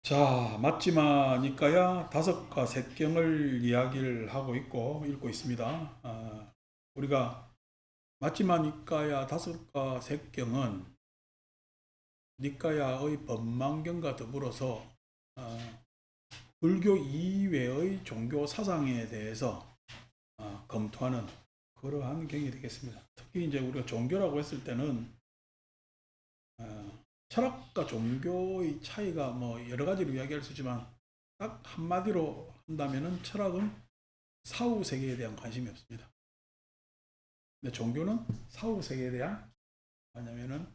자, 맞지마 니까야 다섯과 색경을 이야기를 하고 읽고 있습니다. 우리가 맞지마 니까야 다섯과 색경은 니까야의 법망경과 더불어서 불교 이외의 종교 사상에 대해서 검토하는 그러한 경이 되겠습니다. 특히 이제 우리가 종교라고 했을 때는 철학과 종교의 차이가 뭐 여러 가지로 이야기할 수 있지만 딱 한마디로 한다면은 철학은 사후 세계에 대한 관심이 없습니다. 근데 종교는 사후 세계에 대한 뭐냐면은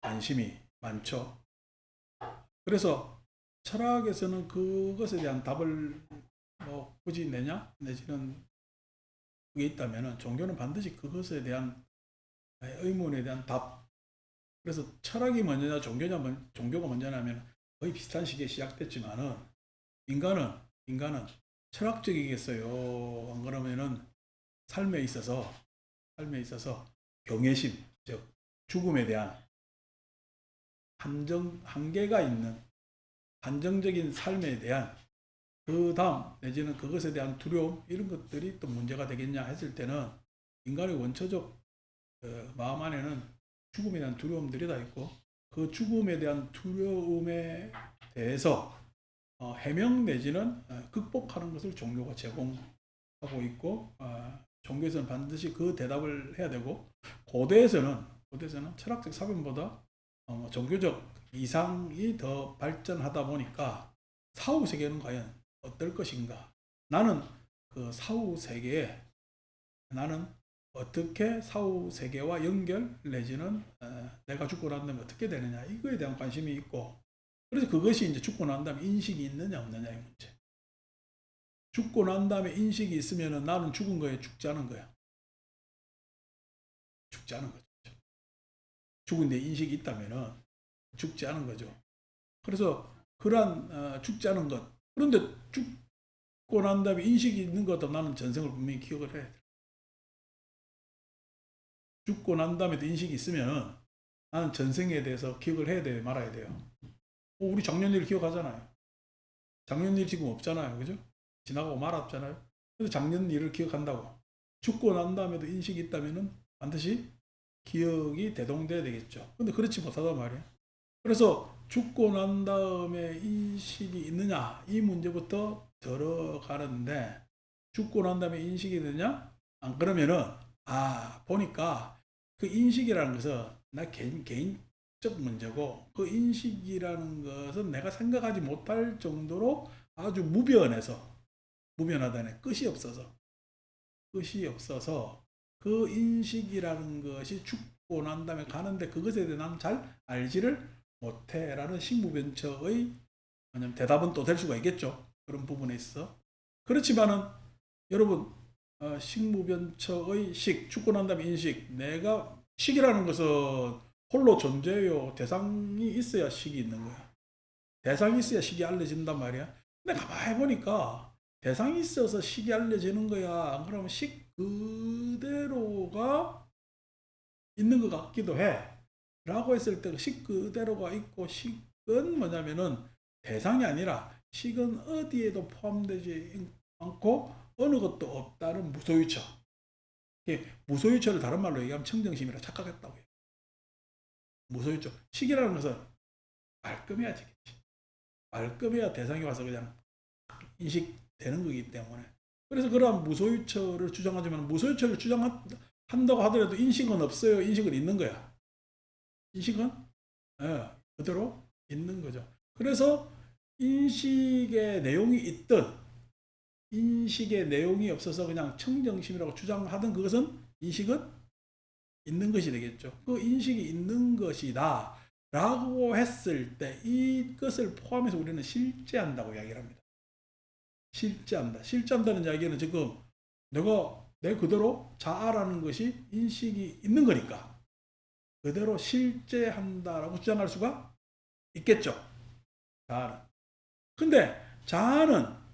관심이 많죠. 그래서 철학에서는 그것에 대한 답을 뭐 굳이 내냐 내지는 그게 있다면은 종교는 반드시 그것에 대한 의문에 대한 답. 그래서 철학이 먼저냐 종교가 먼저냐면 거의 비슷한 시기에 시작됐지만은 인간은 철학적이겠어요. 안 그러면은 삶에 있어서 경외심, 즉 죽음에 대한 한계가 있는 한정적인 삶에 대한 그 다음 내지는 그것에 대한 두려움 이런 것들이 또 문제가 되겠냐 했을 때는 인간의 원초적 마음 안에는 죽음에 대한 두려움들이 다 있고 그 죽음에 대한 두려움에 대해서 해명 내지는 극복하는 것을 종교가 제공하고 있고 종교에서는 반드시 그 대답을 해야 되고 고대에서는 철학적 사변보다 종교적 이상이 더 발전하다 보니까 사후 세계는 과연 어떨 것인가? 나는 그 사후 세계에 나는 어떻게 사후 세계와 연결 내지는 내가 죽고 난 다음에 어떻게 되느냐 이거에 대한 관심이 있고 그래서 그것이 이제 죽고 난 다음에 인식이 있느냐 없느냐의 문제. 죽고 난 다음에 인식이 있으면은 나는 죽은 거에 죽지 않은 거야. 죽지 않은 거죠. 죽은 데 인식이 있다면은 죽지 않은 거죠. 그래서 그러한 죽지 않은 것. 그런데 죽고 난 다음에 인식이 있는 것도 나는 전생을 분명히 기억을 해야 돼. 죽고 난 다음에도 인식이 있으면 나는 전생에 대해서 기억을 해야 돼요, 말아야 돼요. 우리 작년 일 기억하잖아요. 작년 일 지금 없잖아요, 그죠? 지나가고 말았잖아요. 그래서 작년 일을 기억한다고. 죽고 난 다음에도 인식이 있다면은 반드시 기억이 대동돼야 되겠죠. 근데 그렇지 못하단 말이에요. 그래서 죽고 난 다음에 인식이 있느냐 이 문제부터 들어가는데 죽고 난 다음에 인식이 있느냐 안 그러면은 보니까 그 인식이라는 것은 나 개인적 문제고 그 인식이라는 것은 내가 생각하지 못할 정도로 아주 무변하다네 끝이 없어서 그 인식이라는 것이 죽고 난 다음에 가는데 그것에 대해 나는 잘 알지를 못해라는 식무변처의 대답은 또 될 수가 있겠죠. 그런 부분에 있어. 그렇지만은 여러분 식무변처의 죽고 난 다음에 인식 내가 식이라는 것은 홀로 존재요. 대상이 있어야 식이 있는 거야. 대상이 있어야 식이 알려진단 말이야. 근데 가만히 보니까 대상이 있어서 식이 알려지는 거야. 안 그러면 식 그대로가 있는 것 같기도 해. 라고 했을 때 식 그대로가 있고 식은 뭐냐면은 대상이 아니라 식은 어디에도 포함되지 않고 어느 것도 없다는 무소유처. 무소유처를 다른 말로 얘기하면 청정심이라 착각했다고 해요. 무소유처. 식이라는 것은 말끔해야 되겠지. 말끔해야 대상이 와서 그냥 인식되는 거기 때문에. 그래서 그러한 무소유처를 주장하지만 무소유처를 주장한다고 하더라도 인식은 없어요. 인식은 있는 거야. 인식은 그대로 있는 거죠. 그래서 인식의 내용이 있든 인식의 내용이 없어서 그냥 청정심이라고 주장하던 그것은 인식은 있는 것이 되겠죠. 그 인식이 있는 것이다 라고 했을 때 이것을 포함해서 우리는 실제한다고 이야기를 합니다. 실제한다는 이야기는 지금 내가 내 그대로 자아라는 것이 인식이 있는 거니까 그대로 실제한다라고 주장할 수가 있겠죠. 자아는. 근데 자아는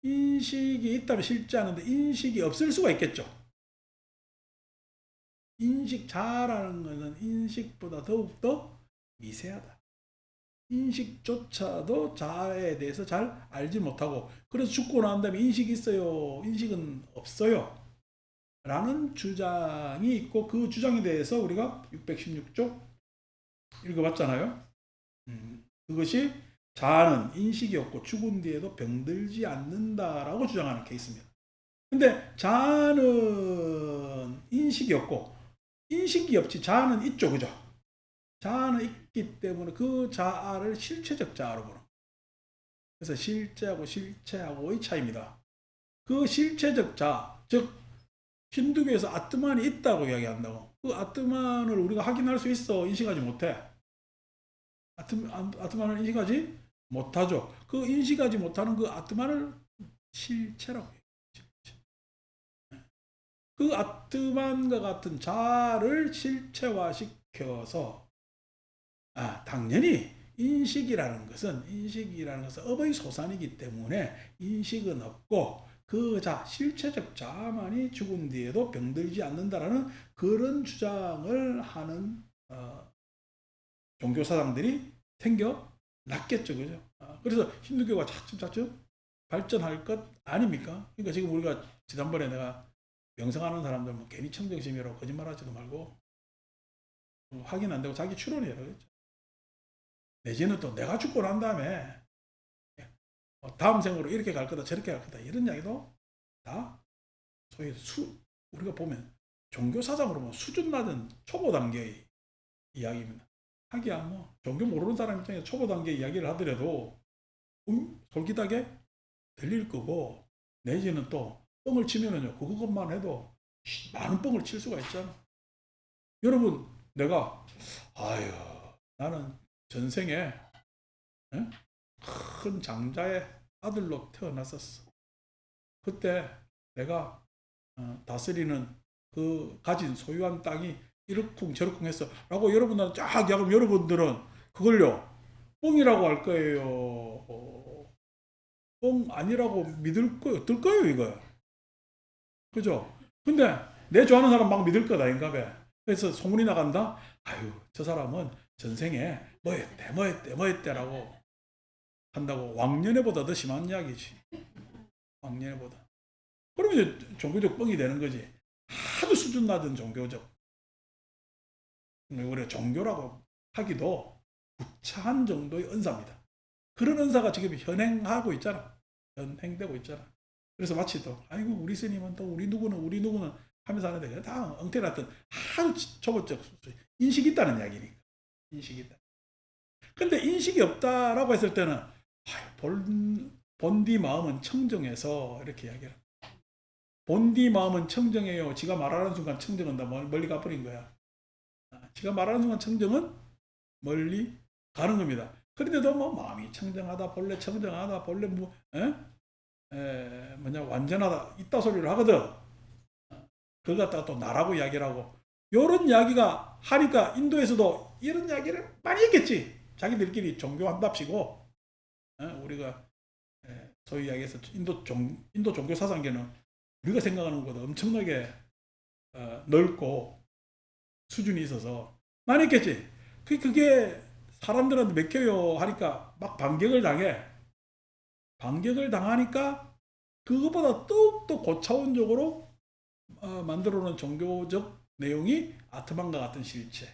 인식이 있다면 실제하는데 인식이 없을 수가 있겠죠. 자아라는 것은 인식보다 더욱더 미세하다. 인식조차도 자아에 대해서 잘 알지 못하고, 그래서 죽고 난 다음에 인식이 있어요, 인식은 없어요 라는 주장이 있고, 그 주장에 대해서 우리가 616쪽 읽어봤잖아요. 그것이 자아는 인식이 없고 죽은 뒤에도 병들지 않는다라고 주장하는 케이스입니다. 근데 자아는 인식이 없고, 인식이 없지 자아는 있죠, 그죠? 자아는 있기 때문에 그 자아를 실체적 자아로 보는. 그래서 실제하고 실체하고의 차이입니다. 그 실체적 자아, 즉 힌두교에서 아트만이 있다고 이야기한다고. 그 아트만을 우리가 확인할 수 있어? 인식하지 못해. 아트만을 인식하지 못하죠. 그 인식하지 못하는 그 아트만을 실체라고 해요. 실체. 그 아트만과 같은 자아를 실체화시켜서, 당연히 인식이라는 것은 업의 소산이기 때문에 인식은 없고, 그 실체적 자아만이 죽은 뒤에도 병들지 않는다라는 그런 주장을 하는 종교 사상들이 생겨났겠죠, 그죠? 그래서 힌두교가 차츰차츰 발전할 것 아닙니까? 그러니까 지금 우리가 지난번에 내가 명상하는 사람들 뭐 괜히 청정심이라고 거짓말하지도 말고 확인 안 되고 자기 추론이라고 했죠. 내지는 또 내가 죽고 난 다음에 다음 생으로 이렇게 갈 거다 저렇게 갈 거다 이런 이야기도 다 소위 우리가 보면 종교 사상으로 보면 수준 낮은 초보 단계의 이야기입니다. 하기야 뭐 종교 모르는 사람 입장에서 초보 단계 이야기를 하더라도 솔깃하게 들릴 거고, 내지는 또 뻥을 치면은요 그것만 해도 많은 뻥을 칠 수가 있잖아. 여러분, 내가 아유 나는 전생에 큰 장자의 아들로 태어났었어. 그때 내가 다스리는 그 가진 소유한 땅이 이렇쿵 저렇쿵 했어 라고 여러분들은 쫙 이야기하면 여러분들은 그걸요 뻥이라고 할 거예요, 뻥 아니라고 믿을 거예요, 어떨 거예요 이거, 그죠? 근데 내 좋아하는 사람 막 믿을 거다 인가배. 그래서 소문이 나간다. 아유 저 사람은 전생에 뭐했대라고 한다고. 왕년에보다 더 심한 이야기지. 왕년에보다. 그러면 이제 종교적 뻥이 되는 거지. 아주 수준 낮은 종교적, 우리가 종교라고 하기도 구차한 정도의 은사입니다. 그런 은사가 지금 현행하고 있잖아. 현행되고 있잖아. 그래서 마치 또 아이고 우리 스님은 또 우리 누구는 하면서 하는데 다 엉터리같은 아주 초보적 인식이 있다는 이야기니까. 인식이 있다. 근데 인식이 없다라고 했을 때는 본디 마음은 청정해서 이렇게 이야기를. 본디 마음은 청정해요. 지가 말하는 순간 청정은 다 멀리 가버린 거야. 지가 말하는 순간 청정은 멀리 가는 겁니다. 그런데도 뭐 마음이 청정하다, 본래 청정하다, 본래 완전하다 이따 소리를 하거든. 그걸 갖다가 또 나라고 이야기를 하고, 요런 이야기가 하니까 인도에서도 이런 이야기를 많이 했겠지. 자기들끼리 종교한답시고, 우리가 소위 이야기해서 인도 종교 사상계는 우리가 생각하는 것보다 엄청나게 넓고 수준이 있어서 많이 했겠지. 그게 사람들한테 맥혀요 하니까 막 반격을 당하니까 그것보다 더욱더 고차원적으로 만들어 놓은 종교적 내용이 아트만과 같은 실체.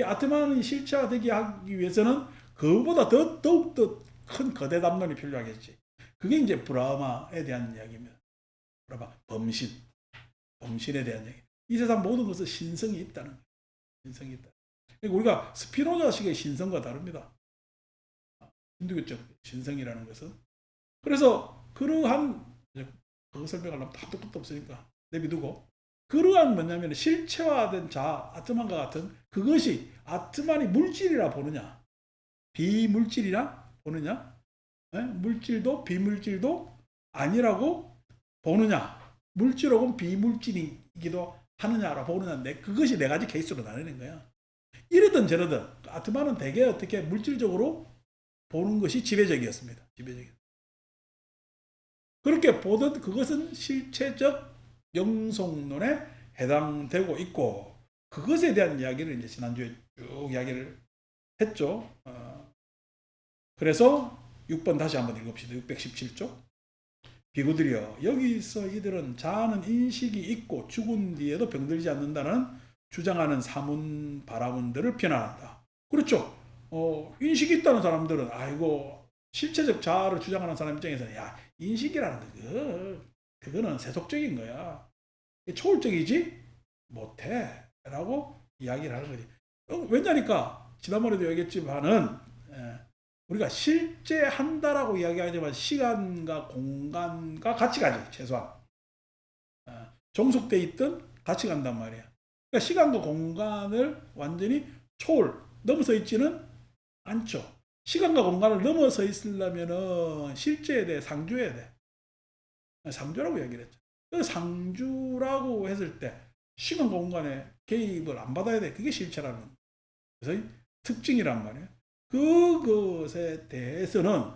아트만이 실체가 되게 하기 위해서는 그것보다 더욱더 큰 거대 담론이 필요하겠지. 그게 이제 브라마에 대한 이야기입니다. 브라마, 범신에 대한 이야기. 이 세상 모든 것은 신성이 있다는 거예요. 신성이 있다. 그러니까 우리가 스피노자식의 신성과 다릅니다. 힌두교적 신성이라는 것은. 그래서 그러한, 그거 설명하려면 다 끝도 없으니까 내비두고, 그러한 뭐냐면 실체화된 자아, 아트만과 같은 그것이 아트만이 물질이라 보느냐, 비물질이라 보느냐, 물질도 비물질도 아니라고 보느냐, 물질 혹은 비물질이기도 하느냐라 보느냐, 그것이 네 가지 케이스로 나뉘는 거야. 이러든 저러든 아트만은 대개 어떻게 물질적으로 보는 것이 지배적이었습니다. 그렇게 보던 그것은 실체적 영성론에 해당되고 있고, 그것에 대한 이야기를 이제 지난주에 쭉 이야기를 했죠. 그래서 6번 다시 한번 읽읍시다. 617쪽. 비구들이여 여기서 이들은 자아는 인식이 있고 죽은 뒤에도 병들지 않는다는 주장하는 사문 바라문들을 비난한다. 그렇죠. 인식이 있다는 사람들은 아이고 실체적 자아를 주장하는 사람 입장에서는 야 인식이라는 그거는 세속적인 거야. 초월적이지 못해 라고 이야기를 하는 거지. 왜냐니까 지난번에도 얘기했지만은 우리가 실제 한다라고 이야기하지만 시간과 공간과 같이 가지 최소한 종속돼 있든 같이 간단 말이야. 그러니까 시간과 공간을 완전히 초월 넘어서 있지는 않죠. 시간과 공간을 넘어서 있으려면은 실제에 대해 상주해야 돼. 상주라고 이야기를 했죠. 그 상주라고 했을 때 시간과 공간에 개입을 안 받아야 돼. 그게 실체라는 그래서 특징이란 말이에요. 그것에 대해서는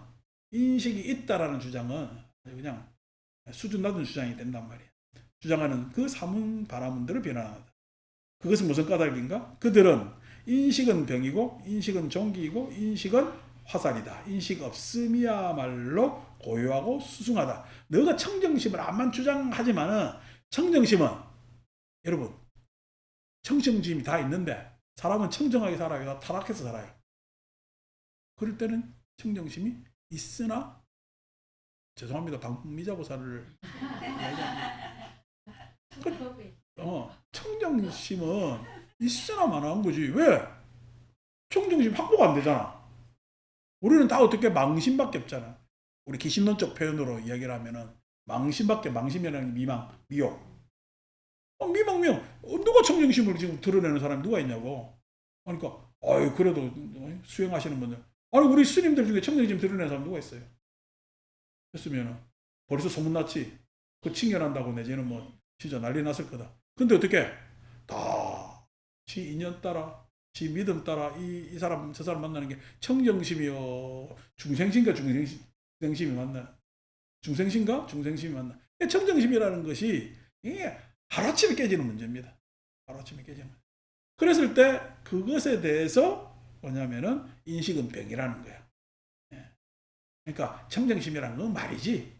인식이 있다라는 주장은 그냥 수준 낮은 주장이 된단 말이에요. 주장하는 그 사문 바라문들을 비난한다. 그것은 무슨 까닭인가? 그들은 인식은 병이고 인식은 종기이고 인식은 화살이다. 인식 없음이야말로 고요하고 수승하다. 너가 청정심을 암만 주장하지만은 청정심은 여러분 청정심이 다 있는데 사람은 청정하게 살아요. 다 타락해서 살아요. 그럴 때는 청정심이 있으나 죄송합니다. 방미자고사를 청정심은 있으나 마나한 거지. 왜? 청정심 확보가 안 되잖아. 우리는 다 어떻게 망심밖에 없잖아. 우리 기신론적 표현으로 이야기를 하면은 망심이라는 미망, 미혹. 미망. 누가 청정심을 지금 드러내는 사람이 누가 있냐고. 그러니까 그래도 수행하시는 분들. 아니 우리 스님들 중에 청정심 드러내는 사람 누가 있어요? 했으면은 벌써 소문났지. 그 칭견한다고 내지는 뭐 진짜 난리 났을 거다. 근데 어떻게 다 지 인연 따라 지 믿음 따라 이 사람 저 사람 만나는 게 청정심이요 중생심과 중생심이 만나 중생심이 만나. 청정심이라는 것이 이게 하루아침에 깨지는 문제입니다. 하루아침에 깨지는. 그랬을 때 그것에 대해서 뭐냐면은 인식은 병이라는 거야. 그러니까 청정심이라는 건 말이지.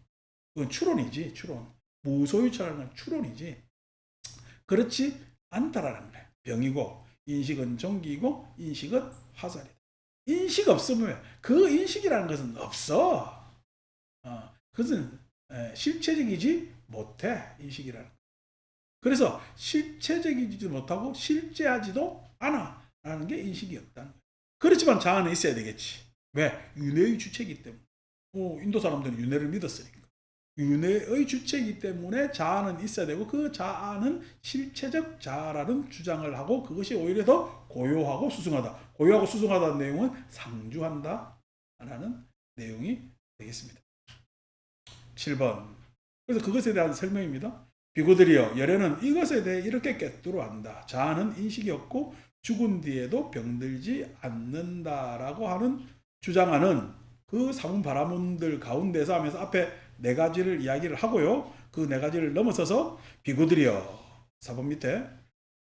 그건 추론이지. 추론. 무소유처라는 건 추론이지. 그렇지 않다라는 거야. 병이고 인식은 종기이고 인식은 화살이다. 인식 없으면 그 인식이라는 것은 없어. 그것은 실체적이지 못해. 인식이라는. 그래서 실체적이지도 못하고 실제하지도 않아 라는 게 인식이 없다는 거야. 그렇지만 자아는 있어야 되겠지. 왜? 윤회의 주체이기 때문에. 인도 사람들은 윤회를 믿었으니까. 윤회의 주체이기 때문에 자아는 있어야 되고 그 자아는 실체적 자아라는 주장을 하고 그것이 오히려 더 고요하고 수승하다. 고요하고 수승하다는 내용은 상주한다 라는 내용이 되겠습니다. 7번. 그래서 그것에 대한 설명입니다. 비구들이여 열애는 이것에 대해 이렇게 꿰뚫어 안다. 자아는 인식이 없고 죽은 뒤에도 병들지 않는다라고 하는 주장하는 그 사문 바라문들 가운데서 하면서 앞에 네 가지를 이야기를 하고요. 그 네 가지를 넘어서서 비구들이여 4번 밑에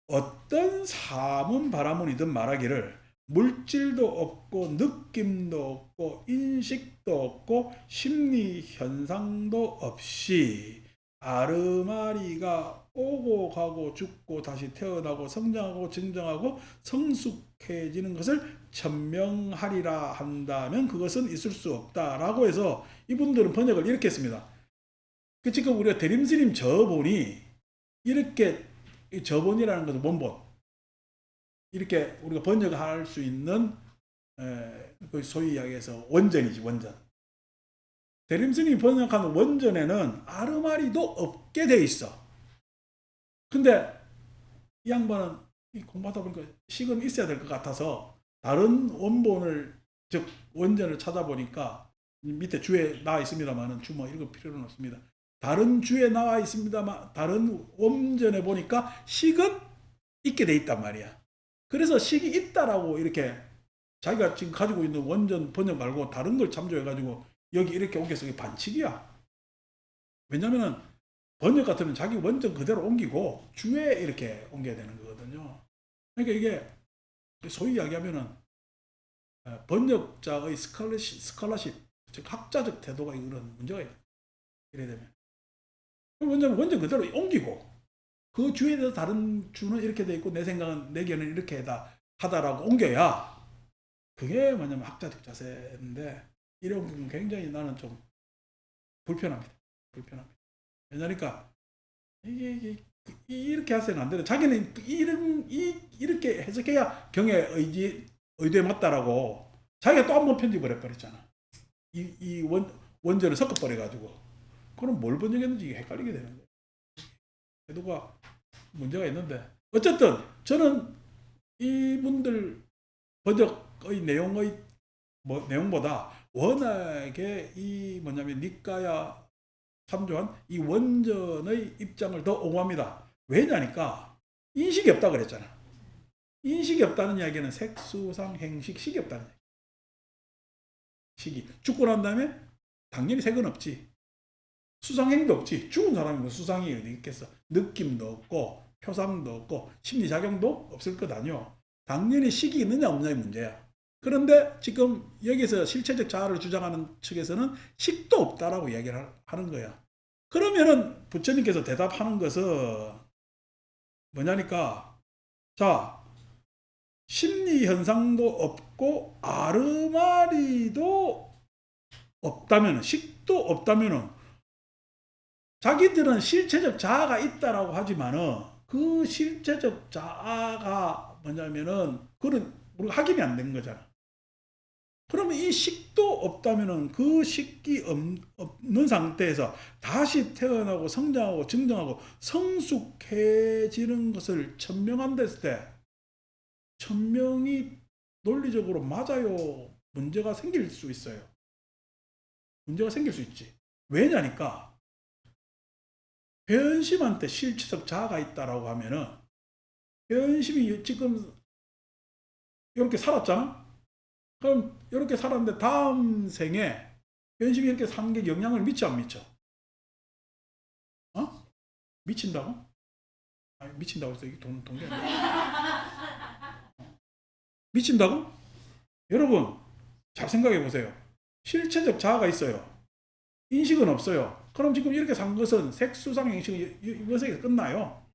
어떤 사문 바라문이든 말하기를 물질도 없고 느낌도 없고 인식도 없고 심리 현상도 없이 아르마리가 오고 가고 죽고 다시 태어나고 성장하고 증정하고 성숙해지는 것을 천명하리라 한다면 그것은 있을 수 없다라고 해서 이분들은 번역을 이렇게 했습니다. 지금 우리가 대림스님 저본이 이렇게 저본이라는 것은 원본 이렇게 우리가 번역할 수 있는 소위 이야기해서 원전이지 원전. 대림스님이 번역하는 원전에는 아르마리도 없게 돼 있어. 근데 이 양반은 공부하다 보니까 식은 있어야 될 것 같아서 다른 원본을 즉 원전을 찾아보니까 밑에 주에 나와 있습니다만은 주 뭐 읽을 필요는 없습니다. 다른 주에 나와 있습니다만 다른 원전에 보니까 식은 있게 돼 있단 말이야. 그래서 식이 있다라고 이렇게 자기가 지금 가지고 있는 원전 번역 말고 다른 걸 참조해가지고 여기 이렇게 옮겨서 이게 반칙이야. 왜냐면은 번역 같으면 자기 원전 그대로 옮기고 주에 이렇게 옮겨야 되는 거거든요. 그러니까 이게 소위 이야기하면은 번역자의 스칼라십, 즉 학자적 태도가 이런 문제가 있는 거예요. 이래 되면. 원전 그대로 옮기고 그 주에 대해서 다른 주는 이렇게 돼 있고 내 생각은 내 견해는 이렇게 하다라고 옮겨야 그게 뭐냐면 학자적 자세인데 이런 건 굉장히 나는 좀 불편합니다. 왜냐니까 이게 이렇게 해서는 안 되는. 자기는 이렇게 해석해야 경에 의도에 맞다라고 자기가 또 한 번 편집을 해버렸잖아. 이 원전을 섞어버려가지고 그럼 뭘 번역했는지 이게 헷갈리게 되는 거예요. 태도가 문제가 있는데 어쨌든 저는 이분들 번역의 내용보다 워낙에 이 뭐냐면 니까야 3조한 이 원전의 입장을 더 옹호합니다. 왜냐니까 인식이 없다 그랬잖아. 인식이 없다는 이야기는 색수상 행식 식이 없다는 얘기. 식이 죽고 난 다음에 당연히 색은 없지. 수상행도 없지. 죽은 사람이 뭐 수상이 어디 있겠어. 느낌도 없고 표상도 없고 심리작용도 없을 것 아니오. 당연히 식이 있느냐 없느냐의 문제야. 그런데 지금 여기서 실체적 자아를 주장하는 측에서는 식도 없다라고 이야기를 하는 거야. 그러면은 부처님께서 대답하는 것은 뭐냐니까, 자, 심리 현상도 없고 아르마리도 없다면은, 식도 없다면은 자기들은 실체적 자아가 있다라고 하지만은 그 실체적 자아가 뭐냐면은 그런 우리가 확인이 안 된 거잖아. 그러면 이 식도 없다면은 그 식이 없는 상태에서 다시 태어나고 성장하고 증정하고 성숙해지는 것을 천명한다 했을 때 천명이 논리적으로 맞아요? 문제가 생길 수 있어요. 문제가 생길 수 있지. 왜냐니까 배은심한테 실체적 자아가 있다라고 하면은 배은심이 지금 이렇게 살았잖아. 그럼 이렇게 살았는데 다음 생에 배은심이 이렇게 사는 게 영향을 미쳐 안 미쳐? 어? 미친다고? 아니, 미친다고 해서 이게 동계 아니야. 미친다고? 여러분 잘 생각해 보세요. 실체적 자아가 있어요. 인식은 없어요. 그럼 지금 이렇게 산 것은 색수상 행식은 이번 세계에서 끝나요.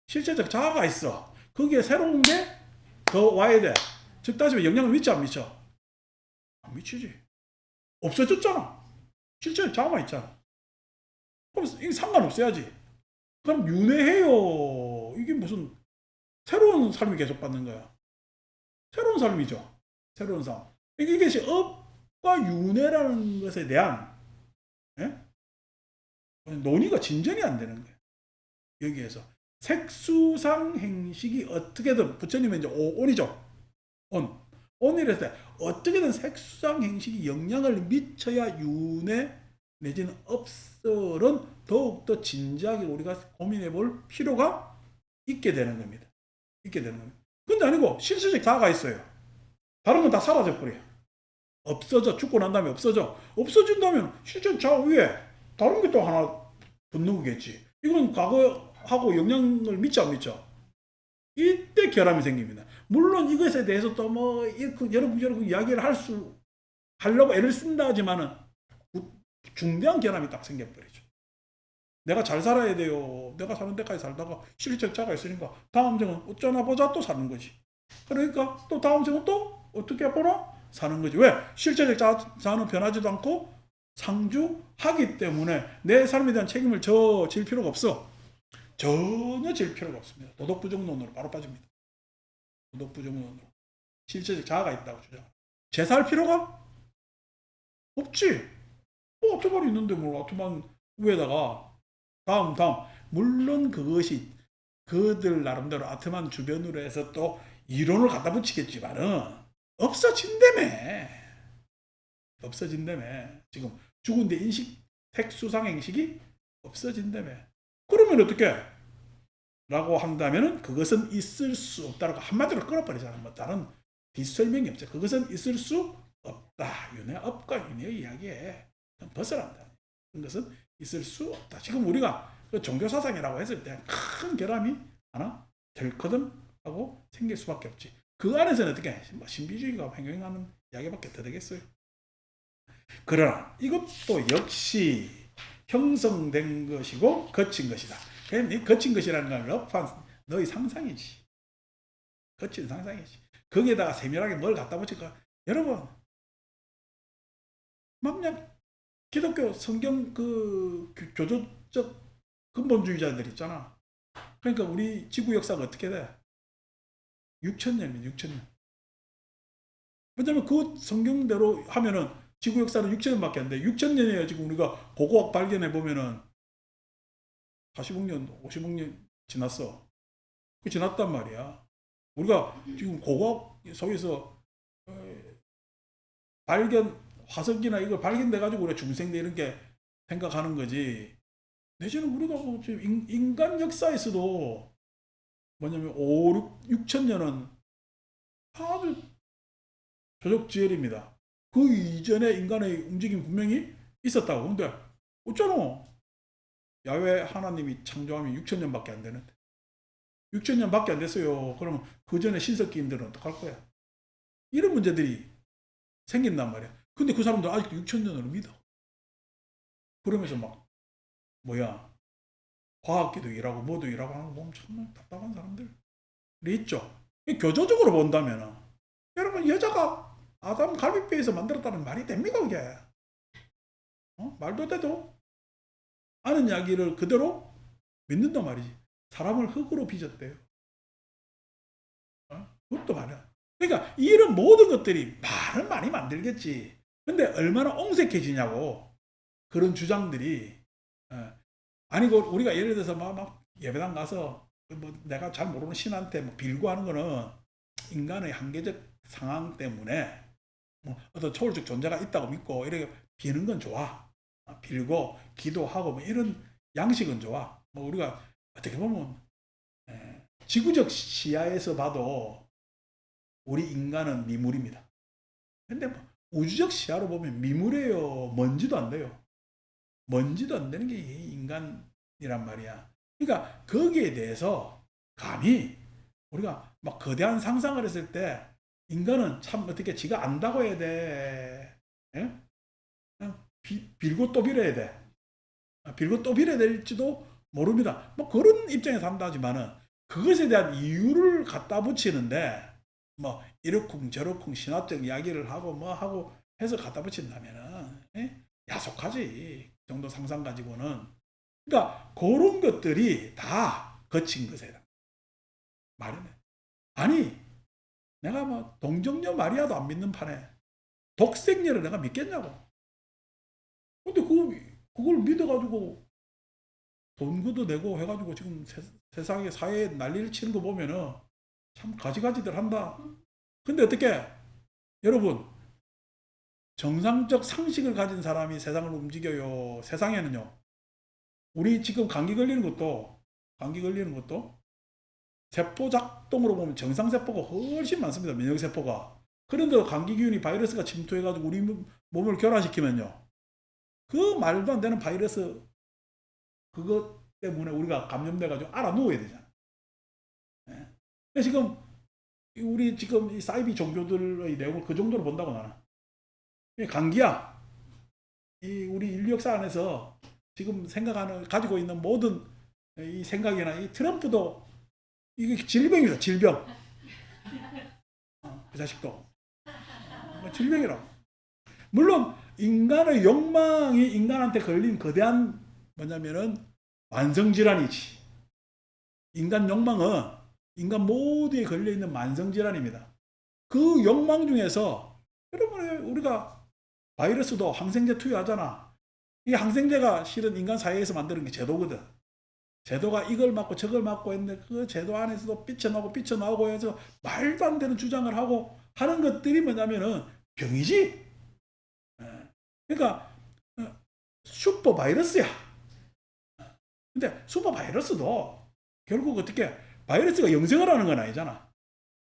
실체적 자아가 있어. 거기에 새로운 게 더 와야 돼. 즉 따지면 영향을 미쳐 안 미쳐? 안 미치지. 없어졌잖아. 실체적 자아가 있잖아. 그럼 이게 상관없어야지. 그럼 윤회해요. 이게 무슨 새로운 삶이 계속 받는 거야. 새로운 삶이죠. 새로운 삶. 이것이 업과 윤회라는 것에 대한 예? 논의가 진전이 안 되는 거예요. 여기에서 색수상 행식이 어떻게든 부처님은 이제 온이죠. 온이랬을 때 어떻게든 색수상 행식이 영향을 미쳐야 윤회 내지는 업설은 더욱더 진지하게 우리가 고민해 볼 필요가 있게 되는 겁니다. 있게 되는 겁니다. 근데 아니고 실체적 자아가 있어요. 다른 건 다 사라져 버려요. 없어져. 죽고 난 다음에 없어져. 없어진다면 실체적 자아 위에 다른 게 또 하나 붙는 거겠지. 이건 과거하고 영향을 미쳐 안 미쳐? 이때 결함이 생깁니다. 물론 이것에 대해서 또 뭐 여러분 이야기를 하려고 애를 쓴다 하지만은 중대한 결함이 딱 생겨버리죠. 내가 잘 살아야 돼요. 내가 사는 데까지 살다가 실체적 자아가 있으니까 다음 생은 어쩌나 보자 또 사는 거지. 그러니까 또 다음 생은 또 어떻게 보나 사는 거지. 왜? 실체적 자아는 변하지도 않고 상주하기 때문에 내 삶에 대한 책임을 질 필요가 없어. 전혀 질 필요가 없습니다. 도덕부정론으로 바로 빠집니다. 도덕부정론으로. 실체적 자아가 있다고 주장합니다. 제사할 필요가 없지. 뭐 아토만 있는데 뭘 아토만 위에다가 다음 물론 그것이 그들 나름대로 아트만 주변으로 해서 또 이론을 갖다 붙이겠지만은 없어진다며. 지금 죽은데 인식 색수상 행식이 없어진다며. 그러면 어떻게? 라고 한다면은 그것은 있을 수 없다라고 한마디로 끊어버리잖아. 뭐 다른 뒷설명이 없죠. 그것은 있을 수 없다. 윤회 업과 윤회의 이야기에 벗어난다. 그것은 있을 수 없다. 지금 우리가 그 종교사상이라고 했을 때 큰 결함이 하나 덜커듬 하고 생길 수밖에 없지. 그 안에서는 어떻게 신비주의가 횡행하는 이야기밖에 더 되겠어요. 그러나 이것도 역시 형성된 것이고 거친 것이다. 이 거친 것이라는 건 러프한 너의 상상이지. 거친 상상이지. 거기에다가 세밀하게 뭘 갖다 붙일까? 여러분, 막 그냥 기독교 성경 그 교조적 근본주의자들 있잖아. 그러니까 우리 지구 역사가 어떻게 돼? 6천년이면 6천년. 왜냐면 그 성경대로 하면은 지구 역사는 6천년밖에 안 돼. 6천년이에요. 지금 우리가 고고학 발견해 보면은 40억 년, 50억 년 지났어. 그 지났단 말이야. 우리가 지금 고고학 속에서 발견 화석이나 이걸 발견돼 가지고 우리가 중생대 이런 게 생각하는 거지. 내지는 우리가 뭐 지금 인간 역사에서도 뭐냐면 5, 6천 년은 아주 조적지열입니다. 그 이전에 인간의 움직임 분명히 있었다고. 근데 어쩌노? 야외 하나님이 창조하면 6천 년밖에 안 되는데 6천 년밖에 안 됐어요. 그러면 그 전에 신석기인들은 어떡할 거야? 이런 문제들이 생긴단 말이야. 근데 그 사람들 아직도 6천 년을 믿어. 그러면서 막 뭐야 과학기도 일하고 뭐도 일하고 하는 거 보면 정말 답답한 사람들이 있죠. 교조적으로 본다면 여러분 여자가 아담 갈비뼈에서 만들었다는 말이 됩니까 그게? 말도 돼도 아는 이야기를 그대로 믿는단 말이지. 사람을 흙으로 빚었대요. 그것도 말이야. 그러니까 이런 모든 것들이 말은 많이 만들겠지. 근데 얼마나 옹색해지냐고. 그런 주장들이. 아니고 우리가 예를 들어서 막 예배당 가서 뭐 내가 잘 모르는 신한테 뭐 빌고 하는 거는 인간의 한계적 상황 때문에 뭐 어떤 초월적 존재가 있다고 믿고 이렇게 비는 건 좋아. 빌고 기도하고 뭐 이런 양식은 좋아. 뭐 우리가 어떻게 보면 지구적 시야에서 봐도 우리 인간은 미물입니다. 근데 뭐 우주적 시야로 보면 미물이에요. 먼지도 안 돼요. 먼지도 안 되는 게 인간이란 말이야. 그러니까 거기에 대해서 감히 우리가 막 거대한 상상을 했을 때 인간은 참 어떻게 지가 안다고 해야 돼. 예? 그냥 빌고 또 빌어야 돼. 빌고 또 빌어야 될지도 모릅니다. 뭐 그런 입장에서 한다지만은 그것에 대한 이유를 갖다 붙이는데 뭐 이러쿵 저러쿵 신화적 이야기를 하고 뭐 하고 해서 갖다 붙인다면은 야속하지. 그 정도 상상 가지고는. 그러니까 그런 것들이 다 거친 것이다. 말이네. 아니 내가 뭐 동정녀 마리아도 안 믿는 판에 독생녀를 내가 믿겠냐고. 근데 그걸 믿어가지고 돈 걷어내고 해가지고 지금 세상에 사회에 난리를 치는 거 보면은 참 가지가지들 한다. 근데 어떻게 여러분 정상적 상식을 가진 사람이 세상을 움직여요. 세상에는요. 우리 지금 감기 걸리는 것도 세포 작동으로 보면 정상세포가 훨씬 많습니다. 면역세포가. 그런데도 감기 기운이 바이러스가 침투해가지고 우리 몸을 교란시키면요. 그 말도 안 되는 바이러스 그것 때문에 우리가 감염돼가지고 알아 누워야 되잖아. 네. 지금 우리 지금 이 사이비 종교들의 내용을 그 정도로 본다고 나는. 감기야. 이 우리 인류 역사 안에서 지금 생각하는 가지고 있는 모든 이 생각이나 이 트럼프도 이게 질병이다 질병. 그 자식도 질병이라고. 물론 인간의 욕망이 인간한테 걸린 거대한 뭐냐면은 만성질환이지. 인간 욕망은 인간 모두에 걸려있는 만성질환입니다. 그 욕망 중에서 여러분 우리가 바이러스도 항생제 투여하잖아. 이 항생제가 실은 인간 사회에서 만드는 게 제도거든. 제도가 이걸 맞고 저걸 맞고 했는데 그 제도 안에서도 삐쳐나오고 해서 말도 안 되는 주장을 하고 하는 것들이 뭐냐면은 병이지. 그러니까 슈퍼 바이러스야. 근데 슈퍼 바이러스도 결국 어떻게 바이러스가 영생을 하는 건 아니잖아.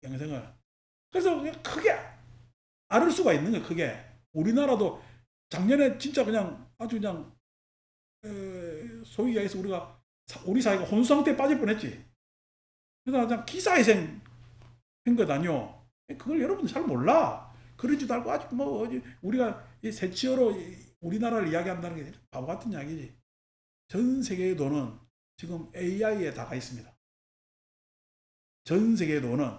영생을. 그래서 크게 앓을 수가 있는 거야. 크게. 우리나라도 작년에 진짜 그냥 아주 그냥 소위 얘기해서 우리 사회가 혼수 상태에 빠질 뻔했지. 그래서 그냥 기사회생 한 것 아니요. 그걸 여러분들 잘 몰라. 그러지도 않고 아직 뭐 우리가 이 세치어로 우리나라를 이야기한다는 게 바보 같은 이야기지. 전 세계의 돈은 지금 AI에 다가 있습니다. 전 세계의 돈은.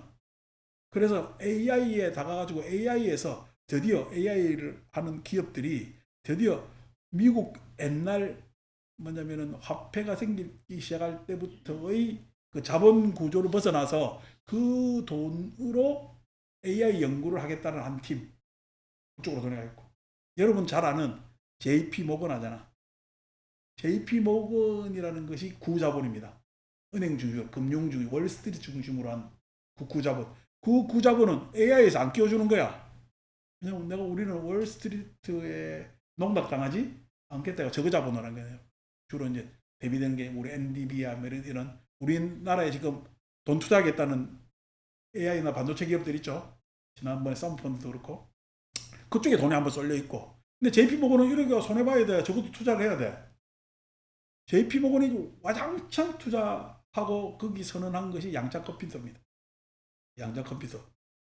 그래서 AI에 다가가지고 AI에서 드디어 AI를 하는 기업들이 드디어 미국 옛날 뭐냐면은 화폐가 생기기 시작할 때부터의 그 자본 구조를 벗어나서 그 돈으로 AI 연구를 하겠다는 한 팀, 그쪽으로 돈이 가 있고. 여러분 잘 아는 JP 모건 하잖아. JP 모건이라는 것이 구자본입니다. 은행 중심, 금융 중심, 월스트리트 중심으로 한 구자본. 그 구자본은 AI에서 안 끼워주는 거야. 그냥 내가 우리는 월스트리트에 농락당하지 않겠다가 저거 자본을 거예요. 주로 이제 대비되는 게 우리 엔비디아 이런 우리나라에 지금 돈 투자하겠다는 AI나 반도체 기업들 있죠. 지난번에 썸펀드도 그렇고 그쪽에 돈이 한번 쏠려 있고. 근데 JP모건은 이렇게 손해봐야 돼. 저것도 투자를 해야 돼. JP모건이 와장창 투자하고 거기 선언한 것이 양자 컴퓨터입니다. 양자 컴퓨터.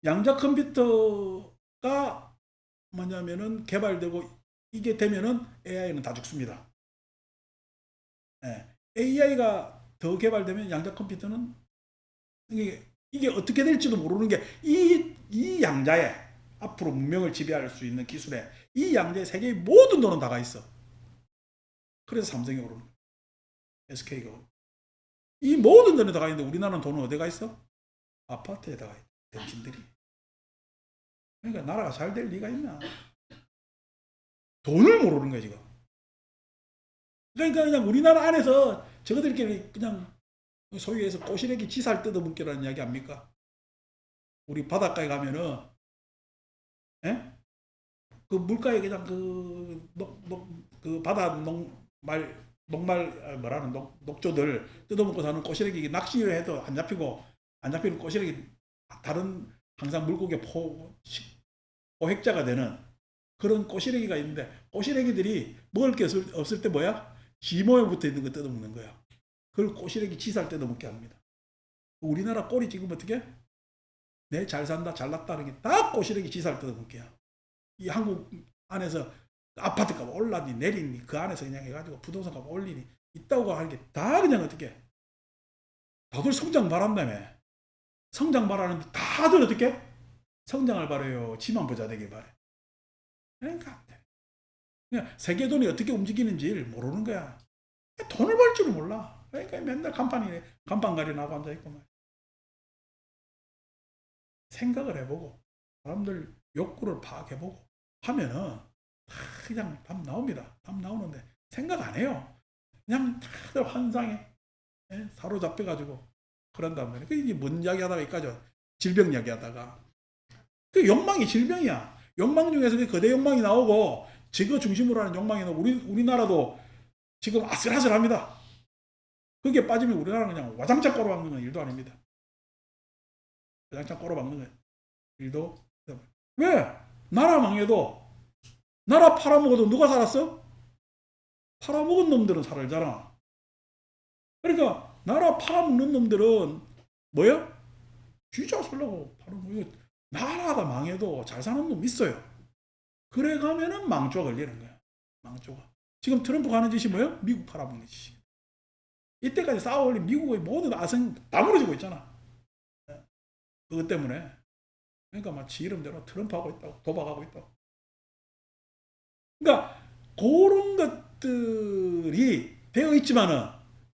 양자 컴퓨터가 뭐냐면은 개발되고 이게 되면은 AI는 다 죽습니다. AI가 더 개발되면 양자 컴퓨터는 이게 어떻게 될지도 모르는 게 이 양자에 앞으로 문명을 지배할 수 있는 기술에 이 양자에 세계의 모든 돈은 다가 있어. 그래서 삼성이 오르는 거야. SK가 오르는. 이 모든 돈에 다가 있는데 우리나라는 돈은 어디가 있어? 아파트에 다가 있어. 대신들이. 그러니까 나라가 잘 될 리가 있나? 돈을 모르는 거야 지금. 그러니까 그냥 우리나라 안에서 저거들끼리 그냥 소위 해서 꼬시래기 지살 뜯어먹기라는 이야기 아닙니까? 우리 바닷가에 가면은 예? 그 물가에 그냥 그 바다 녹말 뭐라는 녹조들 뜯어먹고 사는 꼬시래기 낚시를 해도 안 잡히고 안 잡히는 꼬시래기 다른 항상 물고기 포획자가 되는 그런 꼬시래기가 있는데 꼬시래기들이 먹을 게 없을 때 뭐야? 지모에 붙어 있는 거 뜯어먹는 거야. 그걸 꼬시래기 지살 뜯어먹게 합니다. 우리나라 꼴이 지금 어떻게? 내 잘 산다 잘났다는 게 다 꼬시래기 지살 뜯어먹기야. 이 한국 안에서 아파트 값 올라니 내리니 그 안에서 그냥 해가지고 부동산 값 올리니 있다고 하는 게 다 그냥 어떻게? 다들 성장 바란다며. 성장 바라는데 다들 어떻게? 성장을 바래요. 지만 부자 되길 바래. 그러니까 그냥 세계 돈이 어떻게 움직이는지를 모르는 거야. 돈을 벌 줄을 몰라. 그러니까 맨날 간판 가리나고 앉아있고 말. 생각을 해보고 사람들 욕구를 파악해보고 하면은 그냥 답 나옵니다. 답 나오는데 생각 안 해요. 그냥 다들 환상에 사로잡혀가지고 그런단 말이에요. 이게 뭔 이야기 하다가 여기까지 질병 이야기 하다가 그 욕망이 질병이야. 욕망 중에서 거대 욕망이 나오고 저거 중심으로 하는 욕망이 나오고 우리나라도 지금 아슬아슬합니다. 거기에 빠지면 우리나라는 그냥 와장창 꼬로박는 일도 아닙니다. 와장창 꼬로박는 일도. 왜? 나라 망해도 나라 팔아먹어도 누가 살았어? 팔아먹은 놈들은 살잖아. 그러니까 나라 팔아먹는 놈들은 뭐야? 쥐자 살라고 팔아먹고 나라가 망해도 잘 사는 놈 있어요. 그래 가면은 망조가 걸리는 거야. 망조가. 지금 트럼프 가는 짓이 뭐예요? 미국 팔아먹는 짓이. 이때까지 쌓아올린 미국의 모든 아성 다 무너지고 있잖아. 그것 때문에. 그러니까 마치 이름대로 트럼프하고 있다고 도박하고 있다고. 그러니까 그런 것들이 되어 있지만은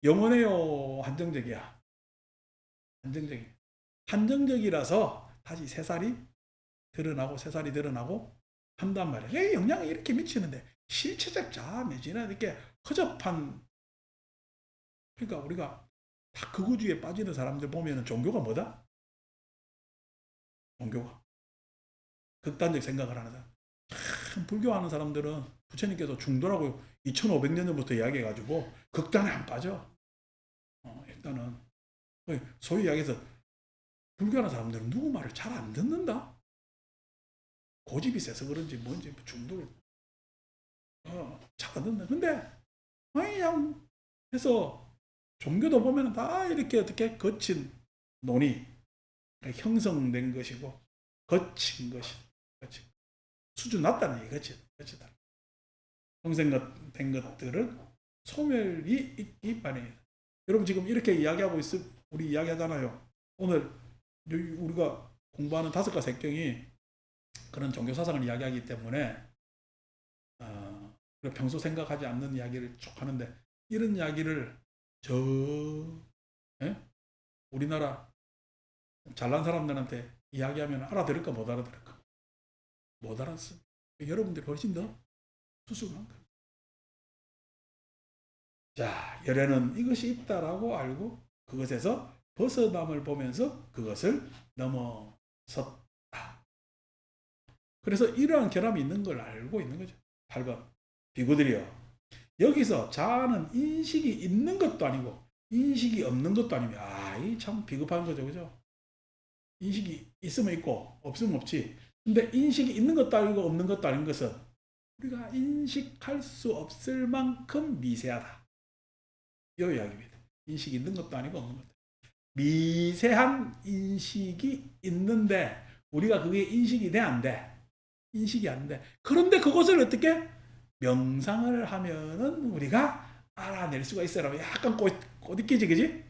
영원해요. 한정적이야. 한정적이. 한정적이라서 다시 새살이 드러나고 한단 말이야. 왜 영향이 이렇게 미치는데 실체적 자아 내지는 이렇게 허접한. 그러니까 우리가 다 극우주의에 빠지는 사람들 보면은 종교가 뭐다? 종교가 극단적 생각을 하는 사람. 참 불교하는 사람들은 부처님께서 중도라고 2500년 전부터 이야기해가지고 극단에 안 빠져. 일단은 소위 이야기해서 불교하는 사람들은 누구 말을 잘 안 듣는다. 고집이 세서 그런지 뭔지 중도를 잘 안 듣는다. 근데 그냥 해서 종교도 보면 다 이렇게 어떻게 거친 논의 형성된 것이고 거친 것이. 그렇지. 수준 낮다는 얘기지. 그렇지. 형성된 것들은 소멸이 있기 마련이다. 여러분 지금 이렇게 이야기하고 우리 이야기하잖아요. 오늘 우리가 공부하는 다섯가 색경이 그런 종교 사상을 이야기하기 때문에 평소 생각하지 않는 이야기를 쭉 하는데 이런 이야기를 우리나라 잘난 사람들한테 이야기하면 알아들을까 못 알아들을까? 못 알았어. 여러분들이 훨씬 더 수수한 거예요. 자, 열애는 이것이 있다라고 알고 그것에서 벗어남을 보면서 그것을 넘어섰다. 그래서 이러한 결함이 있는 걸 알고 있는 거죠. 8번. 비구들이여. 여기서 자아는 인식이 있는 것도 아니고 인식이 없는 것도 아니며 이 참 비겁한 거죠. 그죠? 인식이 있으면 있고 없으면 없지. 근데 인식이 있는 것도 아니고 없는 것도 아닌 것은 우리가 인식할 수 없을 만큼 미세하다. 이 이야기입니다. 인식이 있는 것도 아니고 없는 것도. 미세한 인식이 있는데 우리가 그게 인식이 돼 안 돼? 인식이 안 돼. 그런데 그것을 어떻게 명상을 하면은 우리가 알아낼 수가 있어요. 약간 꼬드기지, 그지?